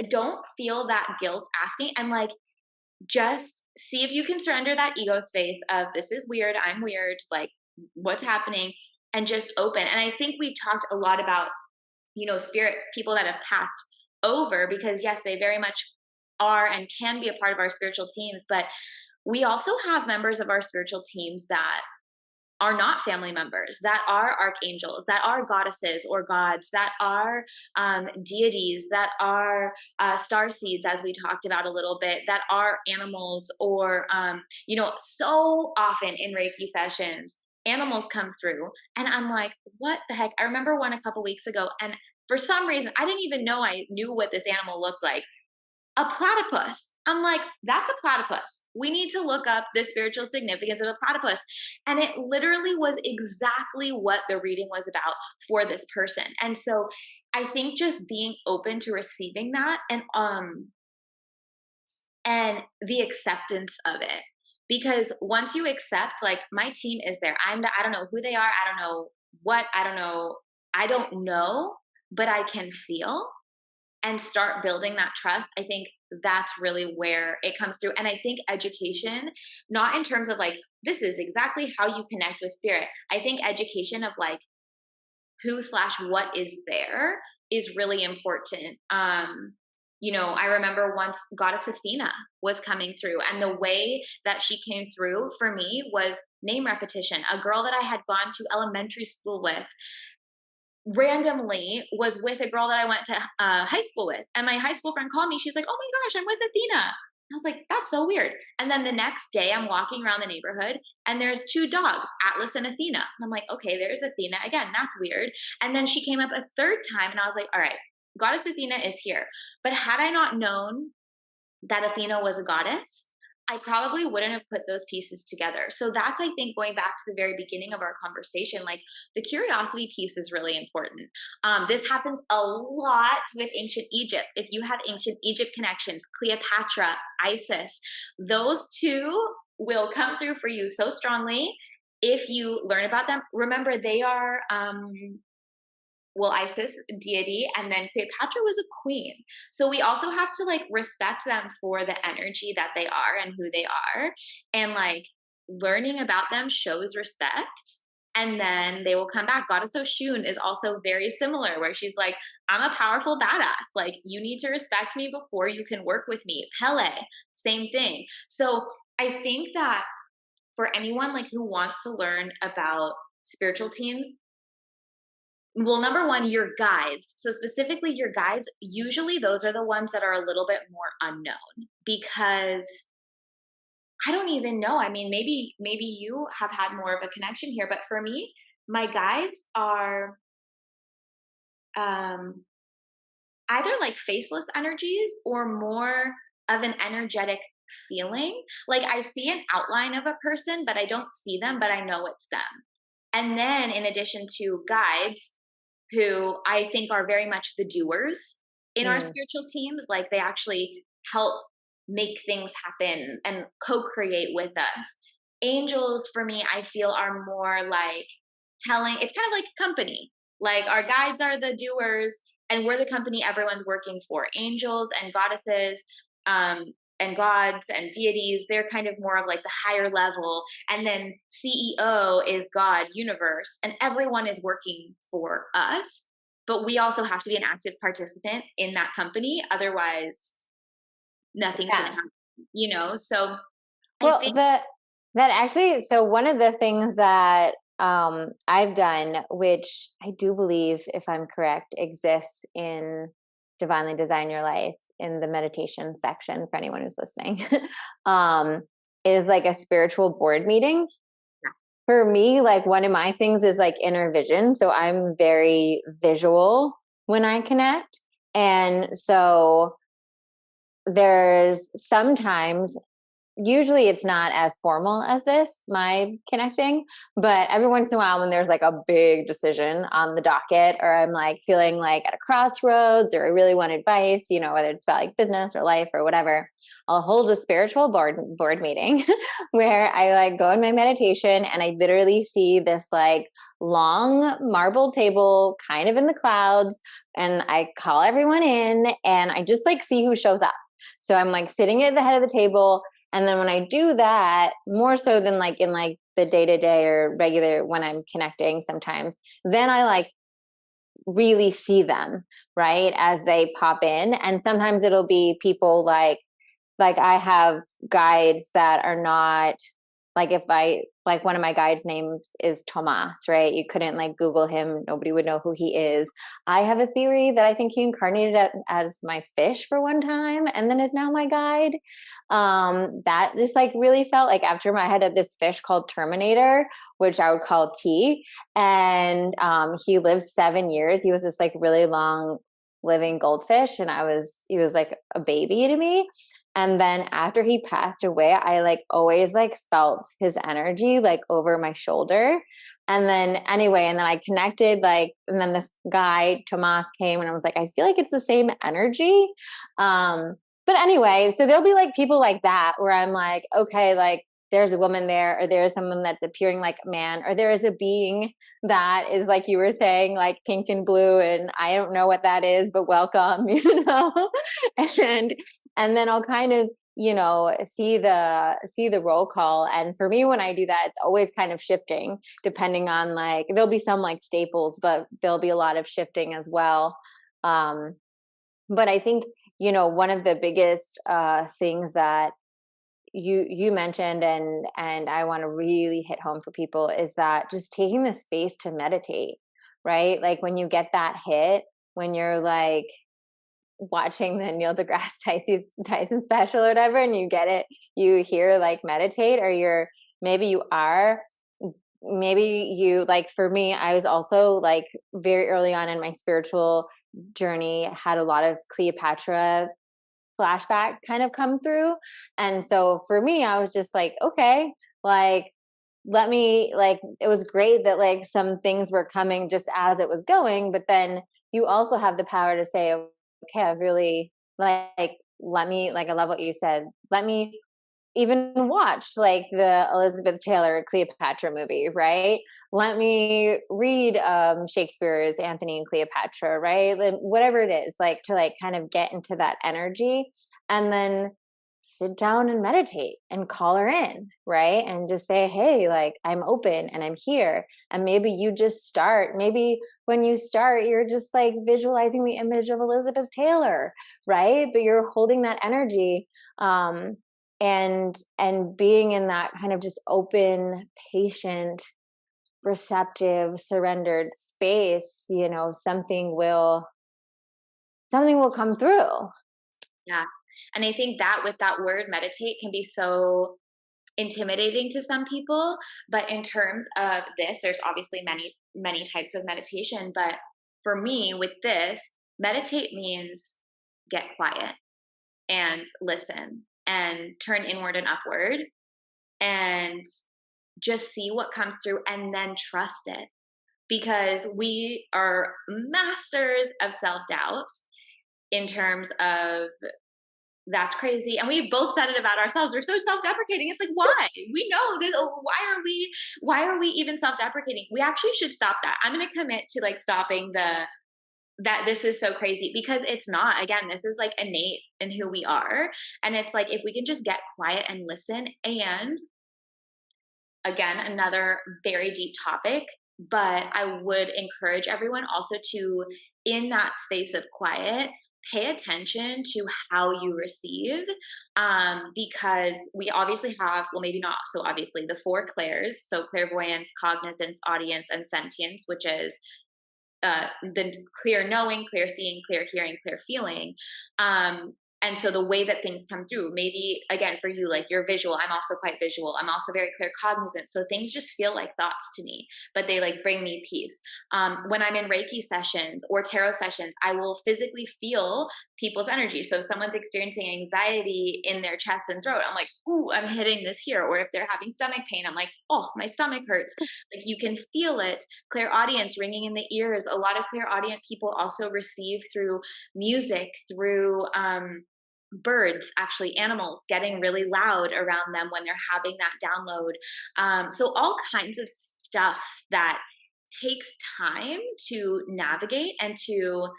don't feel that guilt asking, and like, just see if you can surrender that ego space of this is weird, I'm weird, like what's happening, and just open. And I think we talked a lot about, spirit people that have passed over, because yes, they very much are and can be a part of our spiritual teams, but we also have members of our spiritual teams that are not family members, that are archangels, that are goddesses or gods, that are deities, that are star seeds, as we talked about a little bit, that are animals, or, so often in Reiki sessions, animals come through. And I'm like, what the heck? I remember one a couple weeks ago, and for some reason, I didn't even know I knew what this animal looked like. A platypus. I'm like, that's a platypus. We need to look up the spiritual significance of a platypus. And it literally was exactly what the reading was about for this person. And so I think just being open to receiving that, and the acceptance of it. Because once you accept, like, my team is there. I don't know who they are. I don't know what, I don't know. I don't know, but I can feel, and start building that trust. I think that's really where it comes through. And I think education, not in terms of like, this is exactly how you connect with spirit. I think education of like who slash what is there is really important. I remember once Goddess Athena was coming through, and the way that she came through for me was name repetition. A girl that I had gone to elementary school with randomly was with a girl that I went to high school with. And my high school friend called me. She's like, oh my gosh, I'm with Athena. I was like, that's so weird. And then the next day, I'm walking around the neighborhood and there's 2 dogs, Atlas and Athena. And I'm like, okay, there's Athena. Again, that's weird. And then she came up a third time and I was like, all right, Goddess Athena is here. But had I not known that Athena was a goddess, I probably wouldn't have put those pieces together. So that's, I think, going back to the very beginning of our conversation, like the curiosity piece is really important. This happens a lot with ancient Egypt. If you have ancient Egypt connections, Cleopatra, Isis, those two will come through for you so strongly if you learn about them. Remember, they are Isis, deity, and then Cleopatra was a queen. So we also have to like respect them for the energy that they are and who they are. And like learning about them shows respect. And then they will come back. Goddess Oshun is also very similar, where she's like, I'm a powerful badass. Like, you need to respect me before you can work with me. Pele, same thing. So I think that for anyone like who wants to learn about spiritual teams, well, number one, your guides. So specifically your guides, usually those are the ones that are a little bit more unknown, because I don't even know. I mean, maybe you have had more of a connection here, but for me, my guides are um either like faceless energies or more of an energetic feeling. Like, I see an outline of a person, but I don't see them, but I know it's them. And then in addition to guides, who I think are very much the doers in our Mm, spiritual teams. Like, they actually help make things happen and co-create with us. Angels, for me, I feel are more like telling, it's kind of like a company. Like, our guides are the doers and we're the company everyone's working for. Angels and goddesses, um, and gods and deities, they're kind of more of like the higher level. And then CEO is God, universe, and everyone is working for us. But we also have to be an active participant in that company. Otherwise, nothing's going to yeah. happen. So I Well, think, that actually, so one of the things that I've done, which I do believe, if I'm correct, exists in Divinely Design Your Life in the meditation section for anyone who's listening. um, is like a spiritual board meeting. For me, like one of my things is like inner vision. So I'm very visual when I connect. And so there's sometimes, usually it's not as formal as this, my connecting, but every once in a while when there's like a big decision on the docket, or I'm like feeling like at a crossroads, or I really want advice, you know, whether it's about like business or life or whatever, I'll hold a spiritual board meeting where I like go in my meditation and I literally see this like long marble table kind of in the clouds, and I call everyone in and I just like see who shows up. So I'm like sitting at the head of the table. And then when I do that, more so than like in like the day to day or regular when I'm connecting sometimes, then I like really see them, right, as they pop in. And sometimes it'll be people like I have guides that are not like, if I like, one of my guides' names is Tomas, right? You couldn't like Google him, nobody would know who he is. I have a theory that I think he incarnated as my fish for one time and then is now my guide. That just like really felt like after I had this fish called Terminator, which I would call T, and he lived 7 years. He was this like really long living goldfish, and he was like a baby to me. And then after he passed away, I like always like felt his energy like over my shoulder. And then anyway, and then I connected like, and then this guy, Tomas, came and I was like, I feel like it's the same energy. Um, but anyway, so there'll be like people like that where I'm like, okay, like there's a woman there, or there's someone that's appearing like a man, or there is a being that is like you were saying, like pink and blue, and I don't know what that is, but welcome, you know. and and then I'll kind of, you know, see the roll call. And for me, when I do that, it's always kind of shifting depending on like, there'll be some like staples, but there'll be a lot of shifting as well. Um, but I think, you know, one of the biggest things that you mentioned, and I want to really hit home for people, is that just taking the space to meditate, right? Like when you get that hit, when you're like watching the Neil deGrasse Tyson special or whatever, and you get it, you hear like meditate, or maybe you are, maybe you like, for me, I was also like very early on in my spiritual journey, had a lot of Cleopatra flashbacks kind of come through. And so for me, I was just like, okay, like, let me, like, it was great that like some things were coming just as it was going, but then you also have the power to say, okay, I really like, let me, like, I love what you said. Let me even watch like the Elizabeth Taylor Cleopatra movie, right? Let me read Shakespeare's Antony and Cleopatra, right? Like, whatever it is, like to like kind of get into that energy, and then sit down and meditate and call her in, right? And just say, hey, like I'm open and I'm here. And maybe you just start, maybe when you start, you're just like visualizing the image of Elizabeth Taylor, right? But you're holding that energy. And being in that kind of just open, patient, receptive, surrendered space, you know, something will come through. Yeah. And I think that with that word meditate can be so intimidating to some people. But in terms of this, there's obviously many types of meditation. But for me, with this, meditate means get quiet and listen and turn inward and upward and just see what comes through and then trust it. Because we are masters of self doubt in terms of that's crazy. And we both said it about ourselves. We're so self-deprecating. It's like, why? We know this. Why are we even self-deprecating? We actually should stop that. I'm going to commit to like stopping that this is so crazy, because it's not. Again, this is like innate in who we are. And it's like, if we can just get quiet and listen, and again, another very deep topic, but I would encourage everyone also to, in that space of quiet, pay attention to how you receive, because we obviously have, well, maybe not so obviously, the four clairs. So clairvoyance, cognizance, audience, and sentience, which is the clear knowing, clear seeing, clear hearing, clear feeling. Um, and so the way that things come through, maybe again for you, like you're visual. I'm also quite visual. I'm also very clear cognizant. So things just feel like thoughts to me, but they like bring me peace. When I'm in Reiki sessions or tarot sessions, I will physically feel people's energy. So if someone's experiencing anxiety in their chest and throat, I'm like, ooh, I'm hitting this here. Or if they're having stomach pain, I'm like, oh, my stomach hurts. Like you can feel it. Clairaudience, ringing in the ears. A lot of clairaudient people also receive through music, through birds, actually animals getting really loud around them when they're having that download. So all kinds of stuff that takes time to navigate and to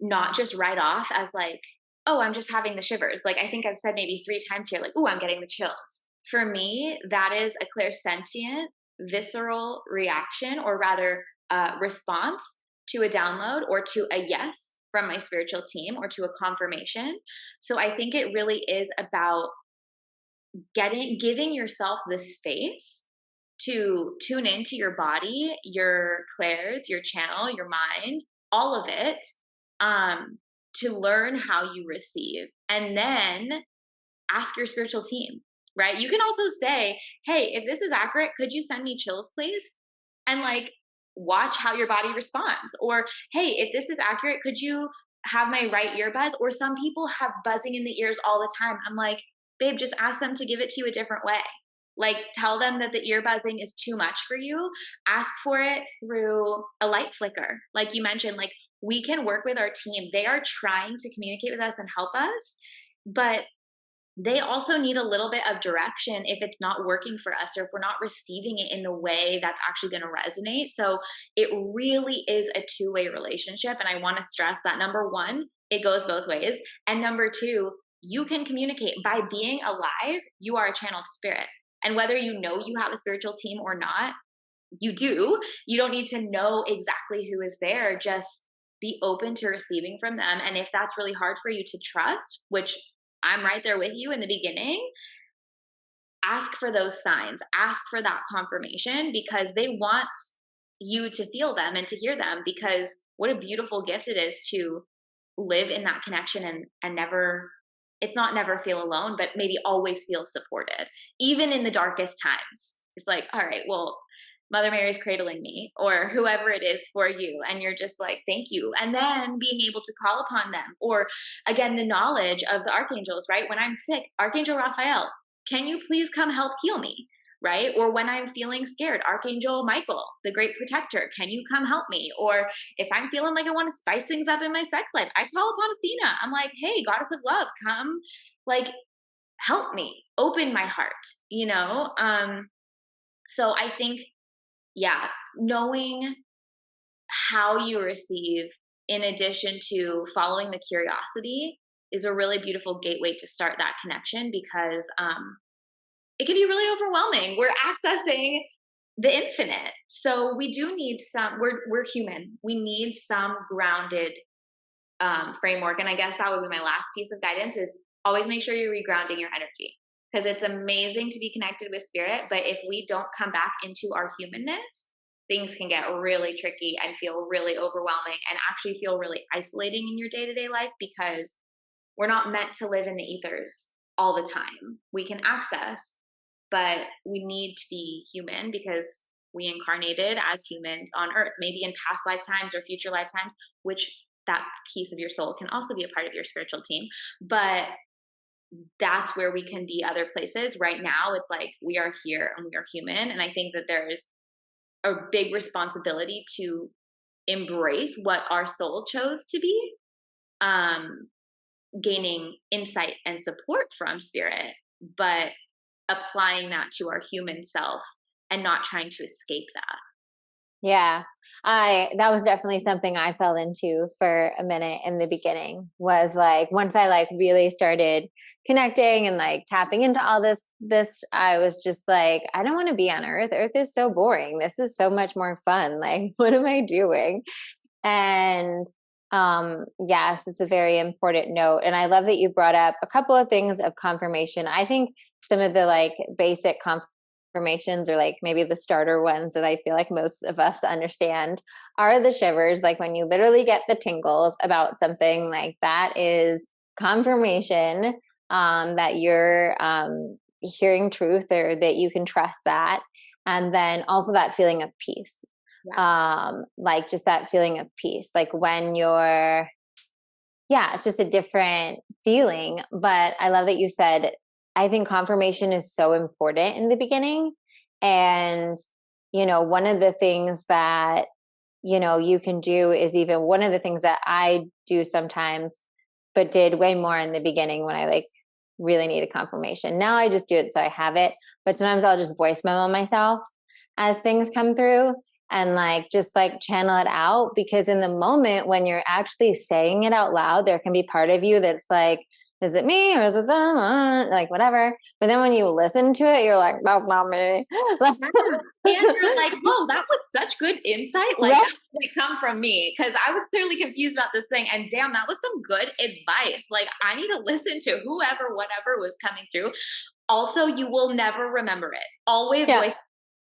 not just write off as like, oh, I'm just having the shivers. Like I think I've said maybe 3 times here, like, oh, I'm getting the chills. For me, that is a clairsentient, visceral reaction, or rather, response to a download or to a yes from my spiritual team or to a confirmation. So I think it really is about giving yourself the space to tune into your body, your clairs, your channel, your mind, all of it, um, to learn how you receive. And then ask your spiritual team, right? You can also say, hey, if this is accurate, could you send me chills, please? And like watch how your body responds. Or, hey, if this is accurate, could you have my right ear buzz? Or some people have buzzing in the ears all the time. I'm like, babe, just ask them to give it to you a different way. Like tell them that the ear buzzing is too much for you. Ask for it through a light flicker. Like you mentioned, like we can work with our team. They are trying to communicate with us and help us, but they also need a little bit of direction if it's not working for us or if we're not receiving it in the way that's actually going to resonate. So it really is a two-way relationship. And I want to stress that number one, it goes both ways. And number two, you can communicate by being alive. You are a channel to spirit. And whether you know you have a spiritual team or not, you do. You don't need to know exactly who is there. Just be open to receiving from them. And if that's really hard for you to trust, which I'm right there with you in the beginning, ask for those signs, ask for that confirmation because they want you to feel them and to hear them because what a beautiful gift it is to live in that connection and never it's not never feel alone, but maybe always feel supported, even in the darkest times. It's like, all right, well, Mother Mary's cradling me, or whoever it is for you. And you're just like, thank you. And then being able to call upon them. Or again, the knowledge of the archangels, right? When I'm sick, Archangel Raphael, can you please come help heal me? Right? Or when I'm feeling scared, Archangel Michael, the great protector, can you come help me? Or if I'm feeling like I want to spice things up in my sex life, I call upon Athena. I'm like, hey, goddess of love, come like help me, open my heart, you know? So I think, yeah, knowing how you receive in addition to following the curiosity is a really beautiful gateway to start that connection because it can be really overwhelming. We're accessing the infinite. So we do need we're human. We need some grounded framework. And I guess that would be my last piece of guidance is always make sure you're regrounding your energy because it's amazing to be connected with spirit. But if we don't come back into our humanness, things can get really tricky and feel really overwhelming and actually feel really isolating in your day-to-day life because we're not meant to live in the ethers all the time. We can access, but we need to be human because we incarnated as humans on earth, maybe in past lifetimes or future lifetimes, which that piece of your soul can also be a part of your spiritual team. But that's where we can be other places. Right now, it's like we are here and we are human. And I think that there's a big responsibility to embrace what our soul chose to be, gaining insight and support from spirit, but applying that to our human self and not trying to escape that. Yeah. That was definitely something I fell into for a minute in the beginning was like, once I like really started connecting and like tapping into all this, I was just like, I don't want to be on Earth. Earth is so boring. This is so much more fun. Like, what am I doing? And yes, it's a very important note. And I love that you brought up a couple of things of confirmation. I think some of the like basic affirmations, or like maybe the starter ones that I feel like most of us understand, are the shivers. Like when you literally get the tingles about something, like that is confirmation that you're hearing truth, or that you can trust that. And then also that feeling of peace. Like just that feeling of peace. Like when you're, yeah, it's just a different feeling. But I love that you said, I think confirmation is so important in the beginning. And, one of the things that, you can do is, even one of the things that I do sometimes, but did way more in the beginning when I like really needed confirmation. Now I just do it so I have it. But sometimes I'll just voice memo myself as things come through, and like just like channel it out, because in the moment when you're actually saying it out loud, there can be part of you that's like, is it me or is it them? Like whatever. But then when you listen to it, you're like, that's not me. Like, And you're like, whoa, that was such good insight. Like, right? that didn't come from me, because I was clearly confused about this thing. And damn, that was some good advice. Like, I need to listen to whoever, whatever was coming through. Also, you will never remember it. Always Yeah. voice,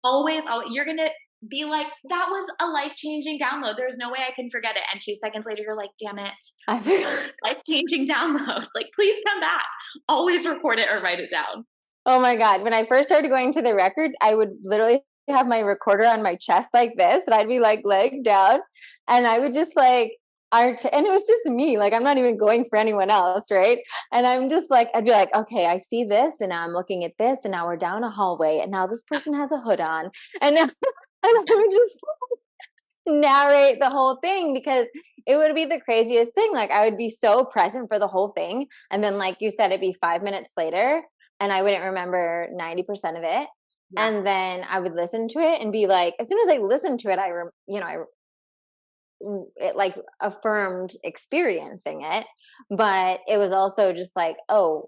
always, you're going to be like, that was a life-changing download. There's no way I can forget it. And 2 seconds later, you're like, damn it. I forgot. Life-changing download. Like, please come back. Always record it or write it down. Oh my God. When I first started going to the records, I would literally have my recorder on my chest like this, and I'd be like leg down, and I would just like and it was just me. Like, I'm not even going for anyone else, right? And I'm just like, I'd be like, okay, I see this, and now I'm looking at this, and now we're down a hallway, and now this person has a hood on, and now, and I would just narrate the whole thing, because it would be the craziest thing. Like, I would be so present for the whole thing, and then like you said, it'd be 5 minutes later and I wouldn't remember 90% of it. Yeah. And then I would listen to it and be like, as soon as I listened to it, it like affirmed experiencing it. But it was also just like, oh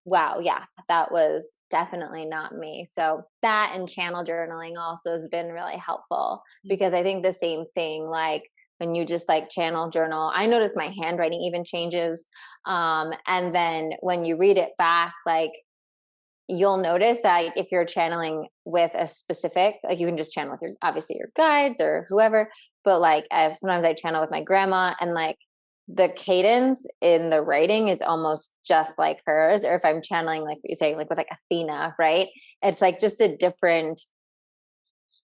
wow, yeah, that was definitely not me. So that, and channel journaling also has been really helpful, because I think the same thing, like when you just like channel journal, I notice my handwriting even changes. And then when you read it back, like you'll notice that if you're channeling with a specific, like you can just channel with your, obviously your guides or whoever, but like sometimes I channel with my grandma, and like the cadence in the writing is almost just like hers. Or if I'm channeling, like what you say, like with like Athena, right? It's like just a different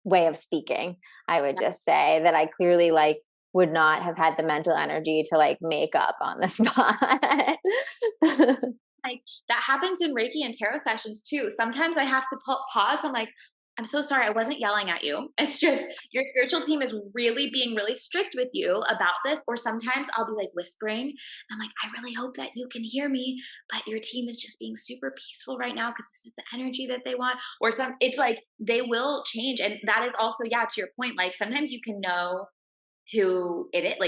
way of speaking. I would just say that I clearly like would not have had the mental energy to like make up on the spot. Like, that happens in Reiki and tarot sessions too. Sometimes I have to pause. I'm like, I'm so sorry. I wasn't yelling at you. It's just your spiritual team is really being really strict with you about this. Or sometimes I'll be like whispering. I'm like, I really hope that you can hear me, but your team is just being super peaceful right now because this is the energy that they want. Or it's like they will change. And that is also, yeah, to your point, like sometimes you can know who it is,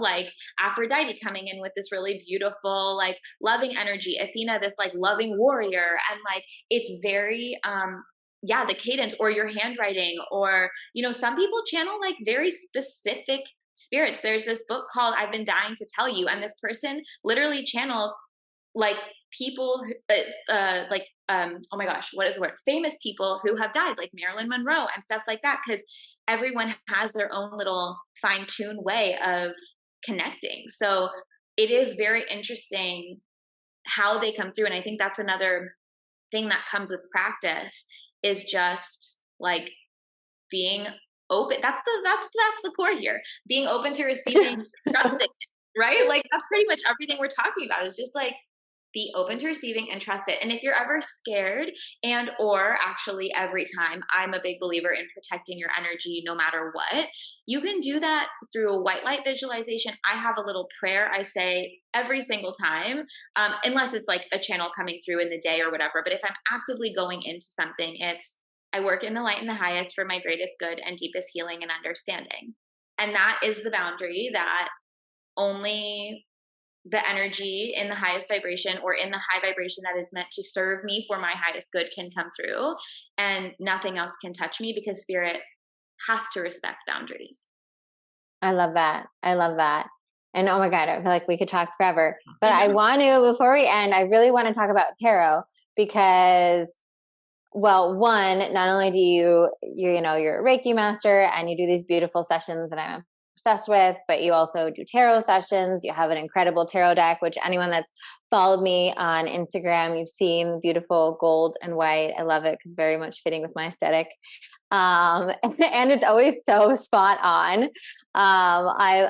like Aphrodite coming in with this really beautiful, like loving energy, Athena, this like loving warrior. And like, it's very, the cadence, or your handwriting, or, some people channel like very specific spirits. There's this book called I've Been Dying to Tell You. And this person literally channels like people oh my gosh, what is the word, famous people who have died, like Marilyn Monroe and stuff like that, because everyone has their own little fine-tuned way of connecting. So it is very interesting how they come through. And I think that's another thing that comes with practice, is just like being open. That's the core here, being open to receiving, trusting, right? Like that's pretty much everything we're talking about, is just like be open to receiving and trust it. And if you're ever scared, and or actually every time, I'm a big believer in protecting your energy no matter what, you can do that through a white light visualization. I have a little prayer I say every single time, unless it's like a channel coming through in the day or whatever. But if I'm actively going into something, it's, I work in the light and the highest for my greatest good and deepest healing and understanding. And that is the boundary that only the energy in the highest vibration, or in the high vibration that is meant to serve me for my highest good, can come through, and nothing else can touch me, because spirit has to respect boundaries. I love that. I love that. And oh my God, I feel like we could talk forever, but I want to, before we end, I really want to talk about tarot, because well, one, not only do you're a Reiki master and you do these beautiful sessions that I'm obsessed with, but you also do tarot sessions. You have an incredible tarot deck, which anyone that's followed me on Instagram, you've seen beautiful gold and white. I love it because very much fitting with my aesthetic. And it's always so spot on. I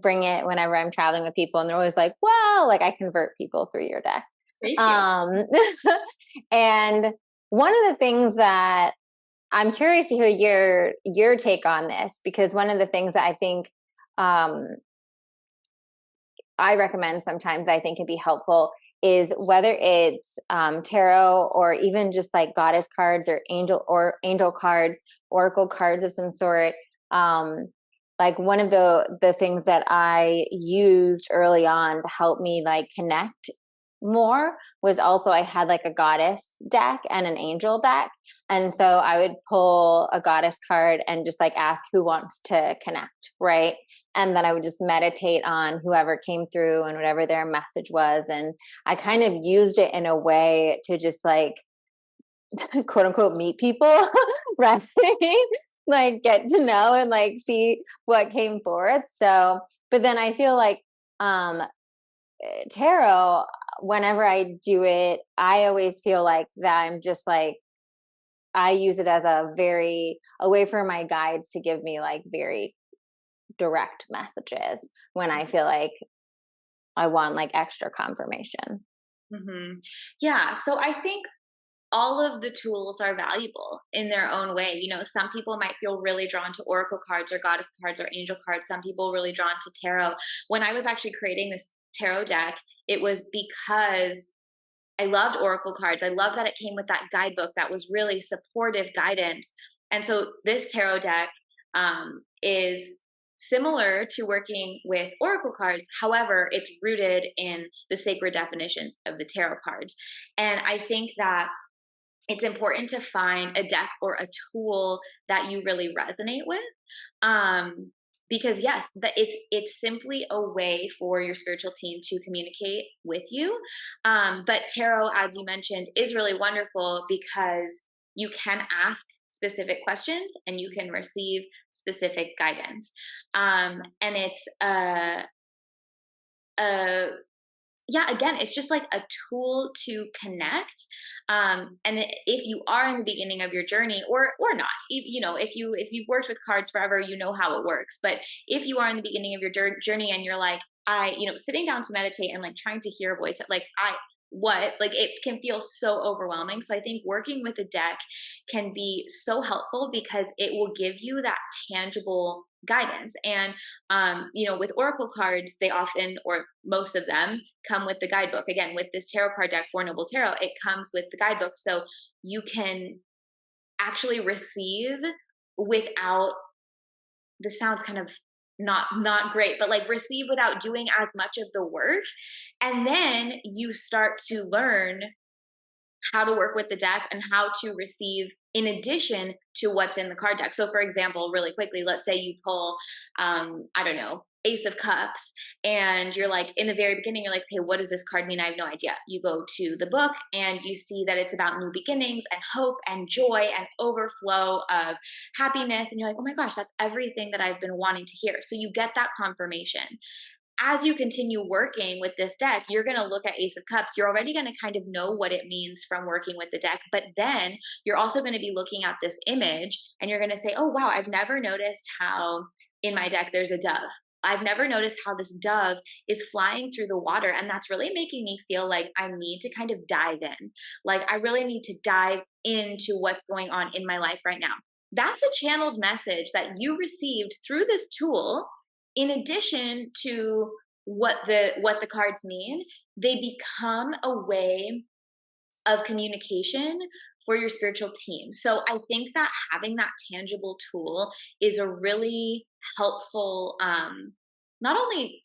bring it whenever I'm traveling with people and they're always like, wow, like I convert people through your deck. Thank you. And one of the things that I'm curious to hear your take on this, because one of the things that I think I recommend sometimes I think can be helpful is whether it's tarot or even just like goddess cards or angel cards, oracle cards of some sort. Like one of the things that I used early on to help me like connect more was also I had like a goddess deck and an angel deck. And so I would pull a goddess card and just like ask who wants to connect, right? And then I would just meditate on whoever came through and whatever their message was. And I kind of used it in a way to just like quote unquote meet people, right? Like get to know and like see what came forth. So, but then I feel like tarot, whenever I do it, I always feel like that I'm just like, I use it as a way for my guides to give me like very direct messages when I feel like I want like extra confirmation. Hmm. Yeah. So I think all of the tools are valuable in their own way. Some people might feel really drawn to oracle cards or goddess cards or angel cards. Some people really drawn to tarot. When I was actually creating this tarot deck, it was because I loved oracle cards. I love that it came with that guidebook that was really supportive guidance. And so this tarot deck is similar to working with oracle cards. However, it's rooted in the sacred definitions of the tarot cards. And I think that it's important to find a deck or a tool that you really resonate with. Because yes, it's simply a way for your spiritual team to communicate with you. But tarot, as you mentioned, is really wonderful because you can ask specific questions and you can receive specific guidance. And it's a yeah, again, it's just like a tool to connect. And if you are in the beginning of your journey or not, if you've worked with cards forever, you know how it works. But if you are in the beginning of your journey and you're like, sitting down to meditate and like trying to hear a voice, like it can feel so overwhelming. So I think working with a deck can be so helpful because it will give you that tangible guidance. And with oracle cards, they often, or most of them, come with the guidebook. Again, with this tarot card deck, Four Noble Tarot, it comes with the guidebook, so you can actually receive without. This sounds kind of not great, but like receive without doing as much of the work, and then you start to learn how to work with the deck and how to receive in addition to what's in the card deck. So for example, really quickly, let's say you pull, I don't know, Ace of Cups, and you're like, in the very beginning, you're like, okay, what does this card mean? I have no idea. You go to the book and you see that it's about new beginnings and hope and joy and overflow of happiness. And you're like, oh my gosh, that's everything that I've been wanting to hear. So you get that confirmation. As you continue working with this deck, you're going to look at Ace of Cups. You're already going to kind of know what it means from working with the deck. But then you're also going to be looking at this image and you're going to say, oh, wow, I've never noticed how in my deck there's a dove. I've never noticed how this dove is flying through the water. And that's really making me feel like I need to kind of dive in. Like I really need to dive into what's going on in my life right now. That's a channeled message that you received through this tool. In addition to what the cards mean, they become a way of communication for your spiritual team. So I think that having that tangible tool is a really helpful, not only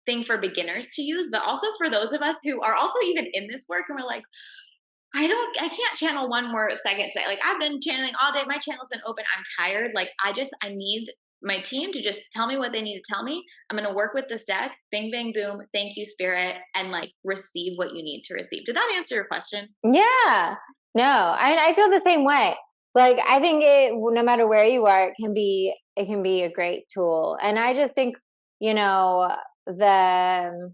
thing for beginners to use, but also for those of us who are also even in this work and we're like, I can't channel one more second today. Like I've been channeling all day. My channel's been open. I'm tired. Like I need my team to just tell me what they need to tell me. I'm going to work with this deck, bing, bang, boom. Thank you, spirit, and like receive what you need to receive. Did that answer your question? Yeah. No, I feel the same way. Like, I think no matter where you are, it can be a great tool. And I just think, you know, the,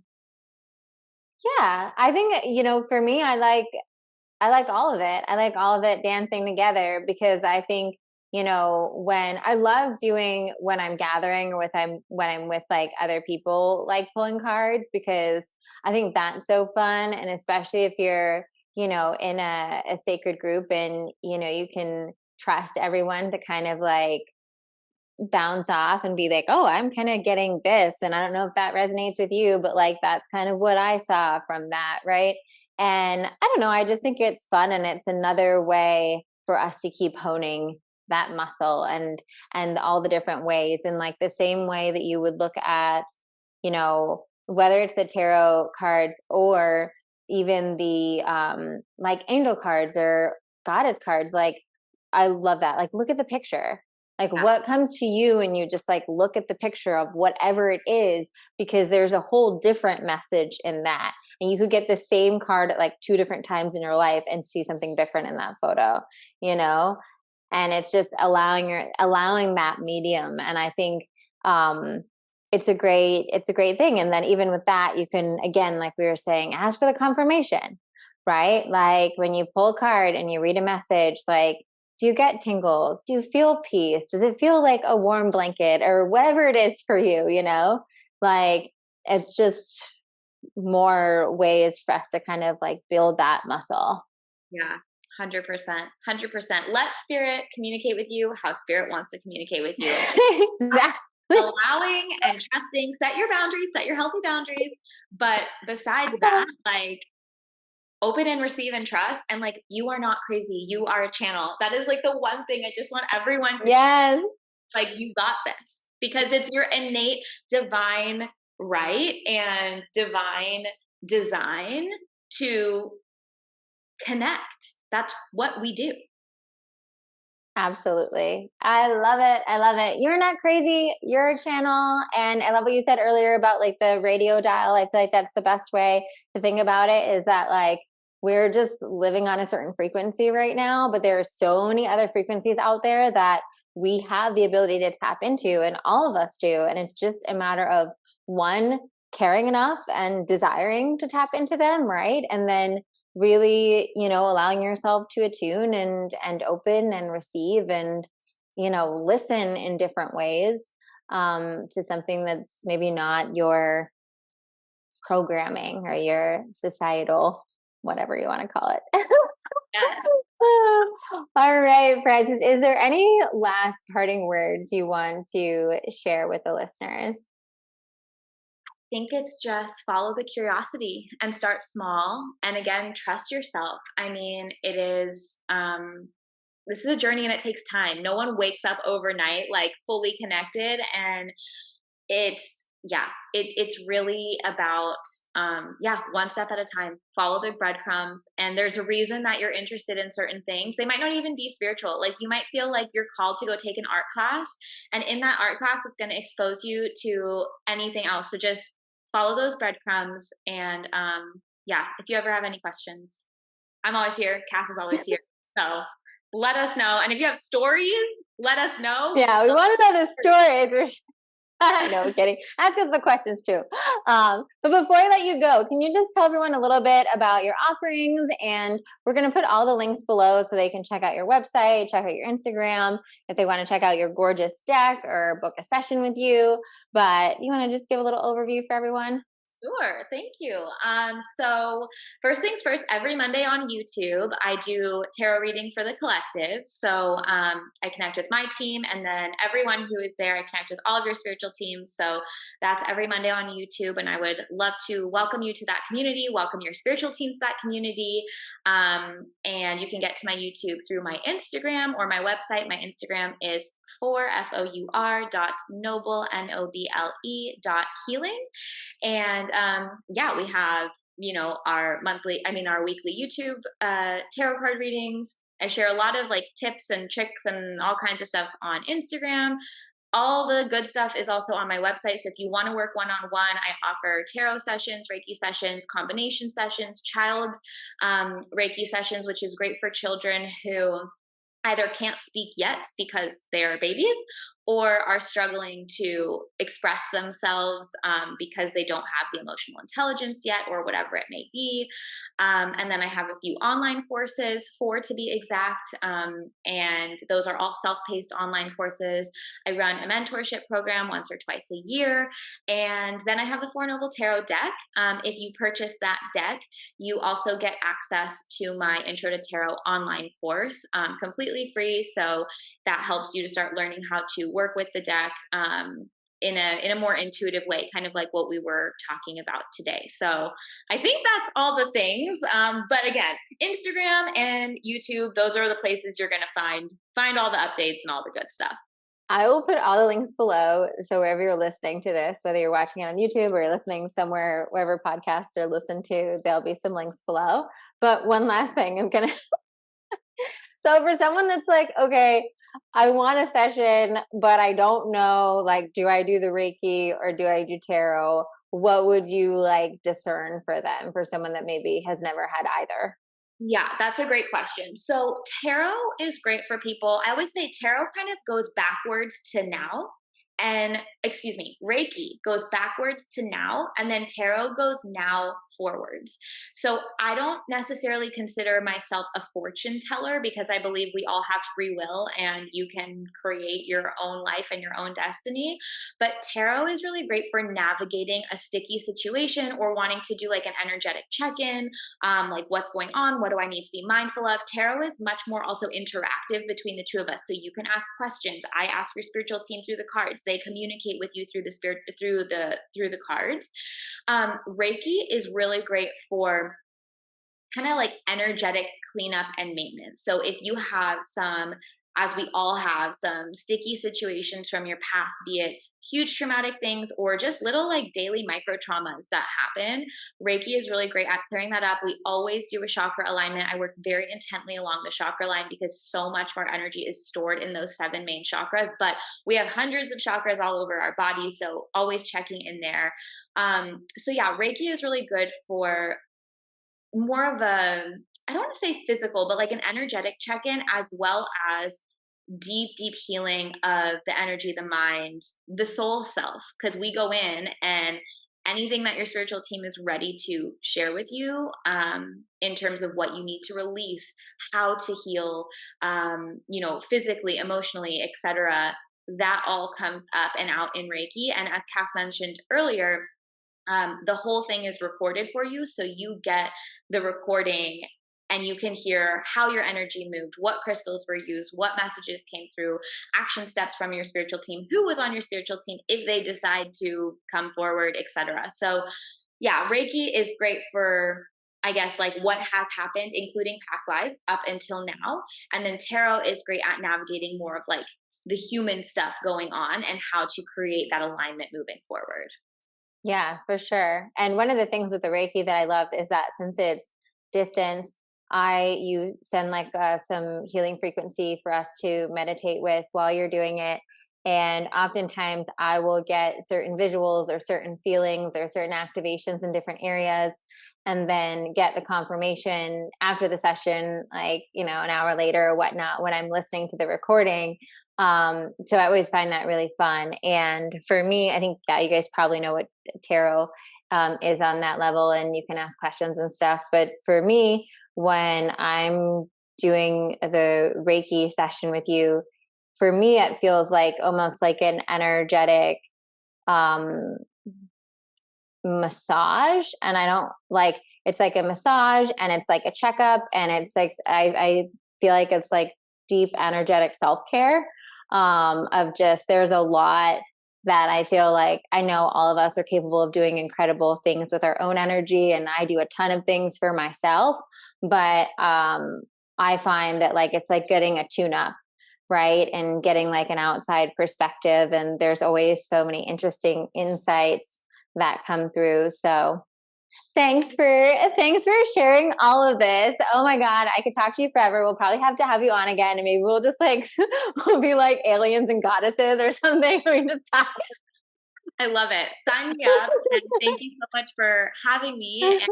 yeah, I think, for me, I like all of it. I like all of it dancing together because I think, when I love doing when I'm gathering or when I'm with like other people, like pulling cards, because I think that's so fun. And especially if you're, in a sacred group and, you can trust everyone to kind of like bounce off and be like, oh, I'm kind of getting this. And I don't know if that resonates with you, but like that's kind of what I saw from that. Right. And I don't know, I just think it's fun and it's another way for us to keep honing that muscle and all the different ways. And like the same way that you would look at, whether it's the tarot cards or even the like angel cards or goddess cards, like I love that. Like look at the picture, like Yeah. what comes to you and you just like look at the picture of whatever it is, because there's a whole different message in that. And you could get the same card at like two different times in your life and see something different in that photo, you know? And it's just allowing that medium. And I think it's a great thing. And then even with that, you can, again, like we were saying, ask for the confirmation, right? Like when you pull a card and you read a message, like, do you get tingles? Do you feel peace? Does it feel like a warm blanket or whatever it is for you, Like it's just more ways for us to kind of like build that muscle. Yeah. 100%. 100%. Let spirit communicate with you how spirit wants to communicate with you. Exactly. Allowing and trusting, set your boundaries, set your healthy boundaries. But besides that, like open and receive and trust. And like, you are not crazy. You are a channel. That is like the one thing I just want everyone to Yes. like, you got this because it's your innate divine right and divine design to connect. That's what we do. Absolutely. I love it. I love it. You're not crazy. You're a channel. And I love what you said earlier about like the radio dial. I feel like that's the best way to think about it, is that like we're just living on a certain frequency right now, but there are so many other frequencies out there that we have the ability to tap into, and all of us do. And it's just a matter of one, caring enough and desiring to tap into them, right? And then really, allowing yourself to attune and open and receive and, listen in different ways to something that's maybe not your programming or your societal, whatever you want to call it. Yeah. All right, Francis, is there any last parting words you want to share with the listeners? Think it's just follow the curiosity and start small. And again, trust yourself. I mean, it is, this is a journey and it takes time. No one wakes up overnight, like fully connected. And it's, yeah, it's really about, one step at a time, follow the breadcrumbs. And there's a reason that you're interested in certain things. They might not even be spiritual. Like you might feel like you're called to go take an art class. And in that art class, it's going to expose you to anything else. So just follow those breadcrumbs. And if you ever have any questions, I'm always here. Cass is always here. So let us know. And if you have stories, let us know. Yeah, we want to know the stories. No, I'm kidding. Ask us the questions too. But before I let you go, can you just tell everyone a little bit about your offerings? And we're going to put all the links below so they can check out your website, check out your Instagram, if they want to check out your gorgeous deck or book a session with you. But you want to just give a little overview for everyone? Sure. Thank you. So first things first, every Monday on YouTube, I do tarot reading for the collective. So I connect with my team, and then everyone who is there, I connect with all of your spiritual teams. So that's every Monday on YouTube. And I would love to welcome you to that community, welcome your spiritual teams to that community. And you can get to my YouTube through my Instagram or my website. My Instagram is for noble, healing. And we have, our weekly YouTube tarot card readings. I share a lot of like tips and tricks and all kinds of stuff on Instagram. all the good stuff is also on my website. So if you want to work one-on-one, I offer tarot sessions, Reiki sessions, combination sessions, child Reiki sessions, which is great for children who either can't speak yet because they are babies or are struggling to express themselves because they don't have the emotional intelligence yet or whatever it may be. And then I have a few online courses, 4 to be exact, and those are all self-paced online courses. I run a mentorship program once or twice a year, and then I have the Four Noble Tarot deck. If you purchase that deck, you also get access to my Intro to Tarot online course, completely free. So that helps you to start learning how to work with the deck in a more intuitive way, kind of like what we were talking about today. So I think that's all the things. But again, Instagram and YouTube, those are the places you're going to find all the updates and all the good stuff. I will put all the links below. So wherever you're listening to this, whether you're watching it on YouTube or you're listening somewhere, wherever podcasts are listened to, there'll be some links below. But one last thing, so for someone that's like, okay, I want a session, but I don't know, like, do I do the Reiki or do I do tarot? What would you like discern for them, for someone that maybe has never had either? Yeah, that's a great question. So, tarot is great for people. I always say tarot kind of goes backwards to now. And excuse me, Reiki goes backwards to now, and then tarot goes now forwards. So, I don't necessarily consider myself a fortune teller because I believe we all have free will and you can create your own life and your own destiny. But tarot is really great for navigating a sticky situation or wanting to do like an energetic check in, like what's going on, what do I need to be mindful of. Tarot is much more also interactive between the two of us, so you can ask questions. I ask your spiritual team through the cards, they communicate with you through the spirit, through the cards. Reiki is really great for kind of like energetic cleanup and maintenance. So if you have some, as we all have, some sticky situations from your past, be it huge traumatic things or just little like daily micro traumas that happen, Reiki is really great at clearing that up. We always do a chakra alignment. I work very intently along the chakra line because so much of our energy is stored in those 7 main chakras, but we have hundreds of chakras all over our body. So always checking in there. So yeah, Reiki is really good for more of a, I don't want to say physical, but like an energetic check in, as well as deep, deep healing of the energy, the mind, the soul self. Because we go in and anything that your spiritual team is ready to share with you, in terms of what you need to release, how to heal, physically, emotionally, etc., that all comes up and out in Reiki. And as Cass mentioned earlier, the whole thing is recorded for you. So you get the recording and you can hear how your energy moved, what crystals were used, what messages came through, action steps from your spiritual team, who was on your spiritual team, if they decide to come forward, etc. So yeah, Reiki is great for, I guess, like what has happened, including past lives up until now. And then tarot is great at navigating more of like the human stuff going on and how to create that alignment moving forward. Yeah, for sure. And one of the things with the Reiki that I love is that since it's distance, you send like some healing frequency for us to meditate with while you're doing it. And oftentimes I will get certain visuals or certain feelings or certain activations in different areas, and then get the confirmation after the session, like, an hour later or whatnot, when I'm listening to the recording. So I always find that really fun. And for me, I think, yeah, you guys probably know what tarot is on that level, and you can ask questions and stuff. But for me, when I'm doing the Reiki session with you, for me, it feels like almost like an energetic massage. And I don't like, it's like a massage and it's like a checkup, and it's like, I feel like it's like deep energetic self-care. Of just, there's a lot that I feel like I know all of us are capable of doing incredible things with our own energy. And I do a ton of things for myself, but, I find that like, it's like getting a tune up, right? And getting like an outside perspective. And there's always so many interesting insights that come through. So Thanks for sharing all of this. Oh my God, I could talk to you forever. We'll probably have to have you on again, and maybe we'll just like we'll be like aliens and goddesses or something. We just talk. I love it. Sign me up. And thank you so much for having me. And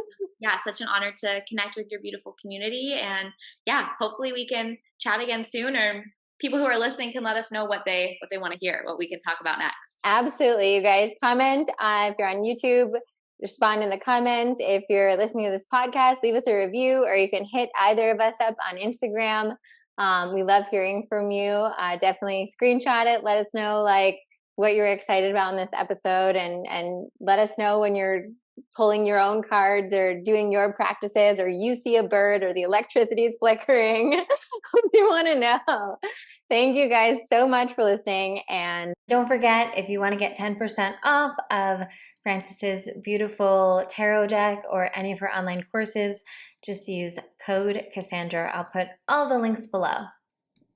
yeah, such an honor to connect with your beautiful community. And yeah, hopefully we can chat again soon, or people who are listening can let us know what they want to hear, what we can talk about next. Absolutely, you guys. Comment if you're on YouTube. Respond in the comments. If you're listening to this podcast, leave us a review, or you can hit either of us up on Instagram. We love hearing from you. Definitely screenshot it. Let us know like what you're excited about in this episode, and let us know when you're pulling your own cards or doing your practices, or you see a bird or the electricity is flickering. We want to know. Thank you guys so much for listening. And don't forget, if you want to get 10% off of Frances's beautiful tarot deck or any of her online courses, just use code Cassandra. I'll put all the links below.